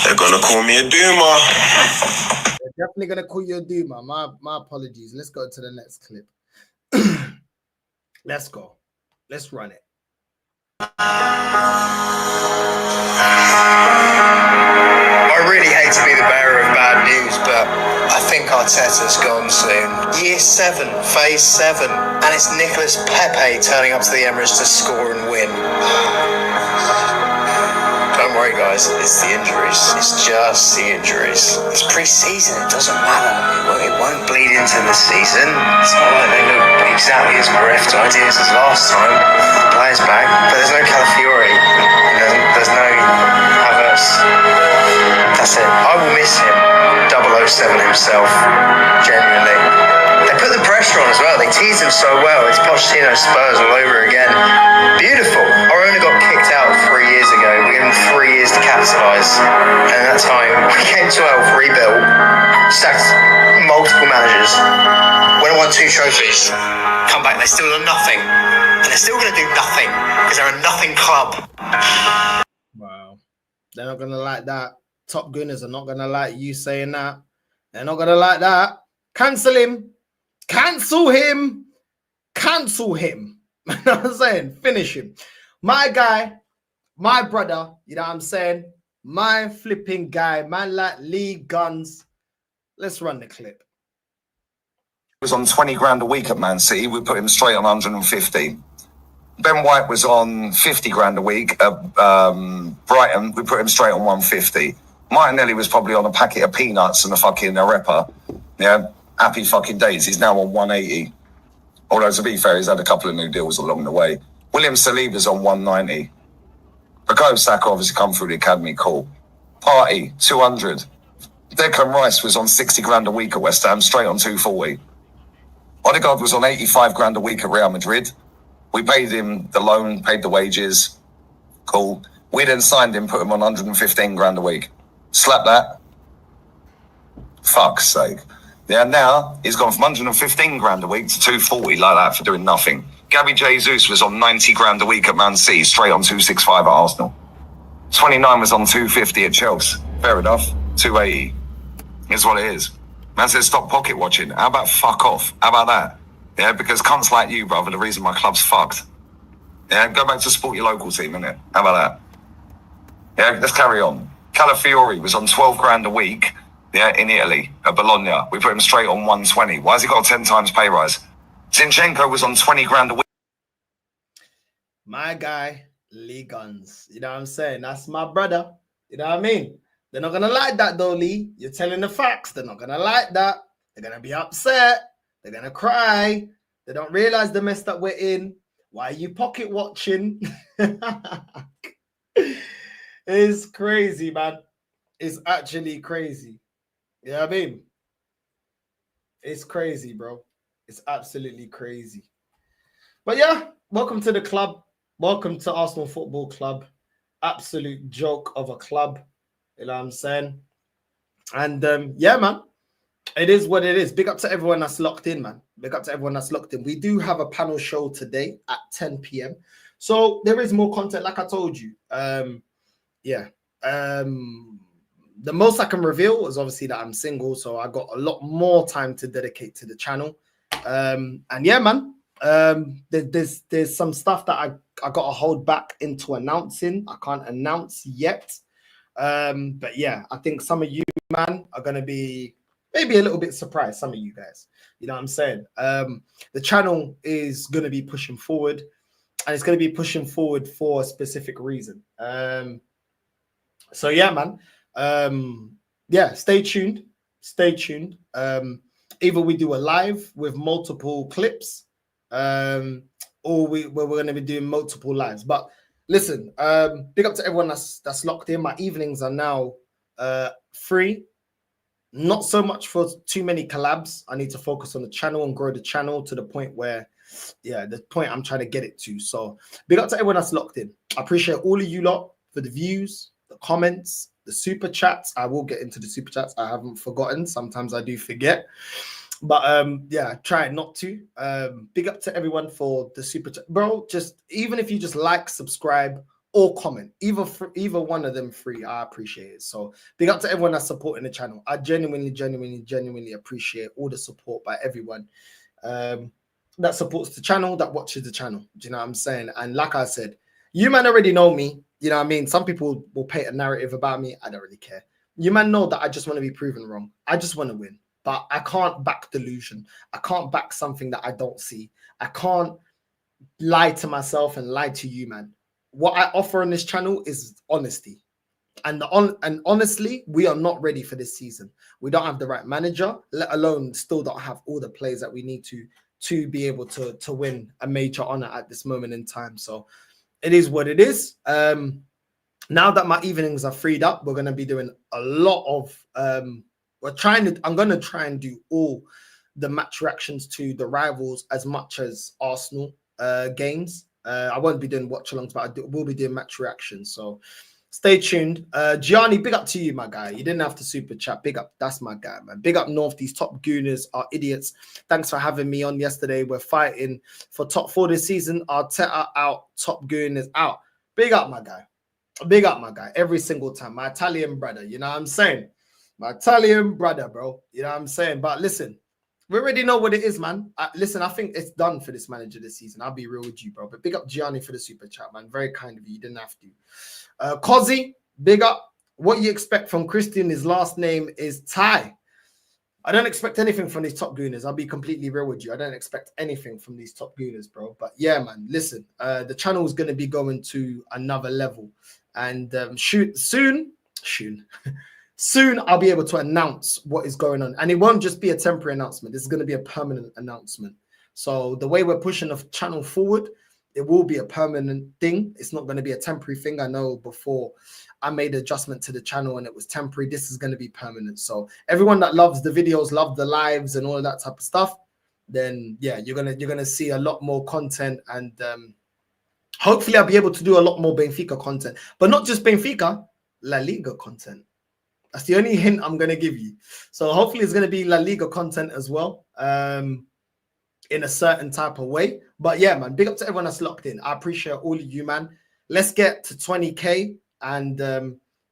Speaker 22: They're gonna call me a doomer.
Speaker 4: They're definitely gonna call you a doomer. My apologies. Let's go to the next clip. Let's go. Let's run it.
Speaker 2: I really hate to be the bearer of bad news, but I think Arteta's gone soon. Year 7, phase 7, and it's Nicolas Pepe turning up to the Emirates to score and win. Don't worry, guys, it's the injuries. It's just the injuries. It's pre-season, it doesn't matter. It won't bleed into the season. It's not like they look exactly as bereft ideas as last time. The players back, but there's no Calafiori. There's no Havertz. That's it. I will miss him. 007 himself, genuinely. They put the pressure on as well. They teased him so well. It's Pochettino Spurs all over again. Beautiful. Our owner got kicked out 3 years ago. We gave him 3 years to capitalise. And at that time, we came 12th, rebuilt, sacked multiple managers, went and won 2 trophies. Come back, they still done nothing. And they're still going to do nothing because they're a nothing club.
Speaker 4: Wow. They're not going to like that. Top Gunners are not going to like you saying that. They're not going to like that. Cancel him. Cancel him. Cancel him. You know what I'm saying? Finish him. My guy, my brother, you know what I'm saying? My flipping guy, man, like league guns. Let's run the clip.
Speaker 3: Was on 20 grand a week at Man City. We put him straight on 150. Ben White was on 50 grand a week at Brighton. We put him straight on 150. Martinelli was probably on a packet of peanuts and a fucking arepa. Yeah, happy fucking days. He's now on 180. Although, to be fair, he's had a couple of new deals along the way. William Saliba's on 190. Bukayo Saka obviously come through the academy, cool. Party, 200. Declan Rice was on 60 grand a week at West Ham, straight on 240. Odegaard was on 85 grand a week at Real Madrid. We paid him the loan, paid the wages, cool. We then signed him, put him on 115 grand a week. Slap that. Fuck's sake. Yeah, now he's gone from 115 grand a week to 240 like that for doing nothing. Gabby Jesus was on 90 grand a week at Man City, straight on 265 at Arsenal. 29 was on 250 at Chelsea. Fair enough. 280. It's what it is. Man says stop pocket watching. How about fuck off? How about that? Yeah, because cunts like you, brother, the reason my club's fucked. Yeah, go back to support your local team, innit? How about that? Yeah, let's carry on. Calafiori was on 12 grand a week, yeah, in Italy, at Bologna. We put him straight on 120. Why has he got a 10 times pay rise? Zinchenko was on 20 grand a week.
Speaker 4: My guy, Lee Guns. You know what I'm saying? That's my brother. You know what I mean? They're not going to like that, though, Lee. You're telling the facts. They're not going to like that. They're going to be upset. They're going to cry. They don't realize the mess that we're in. Why are you pocket watching? It's crazy, man. It's actually crazy. You know what I mean? It's crazy, bro. It's absolutely crazy. But yeah, welcome to the club. Welcome to Arsenal Football Club. Absolute joke of a club. You know what I'm saying? And yeah, man. It is what it is. Big up to everyone that's locked in, man. Big up to everyone that's locked in. We do have a panel show today at 10 p.m. So there is more content, like I told you. Yeah. the most I can reveal is obviously that I'm single, so I got a lot more time to dedicate to the channel. And yeah, man, there's some stuff that I got to hold back into announcing. I can't announce yet. But yeah, I think some of you, man, are going to be maybe a little bit surprised. Some of you guys, you know what I'm saying? The channel is going to be pushing forward, and it's going to be pushing forward for a specific reason. So yeah, man. Yeah, stay tuned. Stay tuned. Either we do a live with multiple clips, or we're going to be doing multiple lives. But listen, big up to everyone that's locked in. My evenings are now free. Not so much for too many collabs. I need to focus on the channel and grow the channel to the point where, yeah, the point I'm trying to get it to. So big up to everyone that's locked in. I appreciate all of you lot for the views, the comments, the super chats. I will get into the super chats. I haven't forgotten. Sometimes I do forget. But yeah, try not to. Big up to everyone for the super chat. Bro, just even if you just like, subscribe, or comment, either one of them free, I appreciate it. So big up to everyone that's supporting the channel. I genuinely appreciate all the support by everyone that supports the channel, that watches the channel. Do you know what I'm saying? And like I said, you man already know me. You know what I mean? Some people will paint a narrative about me. I don't really care. You man know that I just want to be proven wrong. I just want to win. But I can't back delusion. I can't back something that I don't see. I can't lie to myself and lie to you, man. What I offer on this channel is honesty. And honestly, we are not ready for this season. We don't have the right manager, let alone still don't have all the players that we need to be able to win a major honor at this moment in time. So it is what it is. Now that my evenings are freed up, we're going to be doing a lot of I'm going to try and do all the match reactions to the rivals as much as Arsenal games. I won't be doing watch-alongs, but I will be doing match reactions. So stay tuned. Gianni, big up to you, my guy. You didn't have to super chat. Big up. That's my guy, man. Big up North. These top gooners are idiots. Thanks for having me on yesterday. We're fighting for top 4 this season. Arteta out. Top gooners out. Big up, my guy. Big up, my guy. Every single time. My Italian brother. You know what I'm saying? My Italian brother, bro. You know what I'm saying? But listen, we already know what it is, man. Listen, I think it's done for this manager this season. I'll be real with you, bro. But big up Gianni for the super chat, man. Very kind of you. You didn't have to. Kozzy, big up. What you expect from Christian, his last name is Ty. I don't expect anything from these top gooners. I'll be completely real with you. I don't expect anything from these top gooners, bro. But yeah, man, listen, the channel is going to be going to another level. And soon I'll be able to announce what is going on. And it won't just be a temporary announcement. This is going to be a permanent announcement. So the way we're pushing the channel forward, it will be a permanent thing. It's not going to be a temporary thing. I know before I made an adjustment to the channel and it was temporary. This is going to be permanent. So everyone that loves the videos, love the lives and all of that type of stuff, then yeah, you're gonna see a lot more content. And hopefully I'll be able to do a lot more Benfica content. But not just Benfica, La Liga content. That's the only hint I'm going to give you. So hopefully it's going to be La Liga content as well, in a certain type of way. But yeah, man, big up to everyone that's locked in. I appreciate all of you, man. Let's get to 20K. And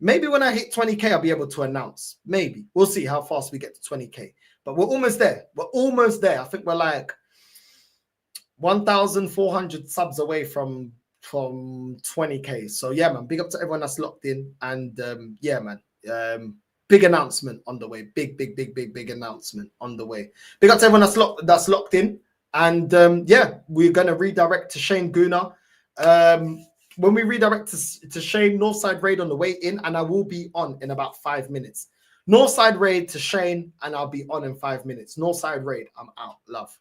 Speaker 4: maybe when I hit 20K, I'll be able to announce. Maybe. We'll see how fast we get to 20K. But we're almost there. We're almost there. I think we're like 1,400 subs away from 20K. So yeah, man, big up to everyone that's locked in. And yeah, man. Big announcement on the way. Big announcement on the way. Big up to everyone that's locked in. And yeah, we're gonna redirect to Shane Guna. When we redirect to Shane, Northside Raid on the way in, and I will be on in about 5 minutes. Northside Raid to Shane, and I'll be on in 5 minutes. Northside Raid, I'm out. Love.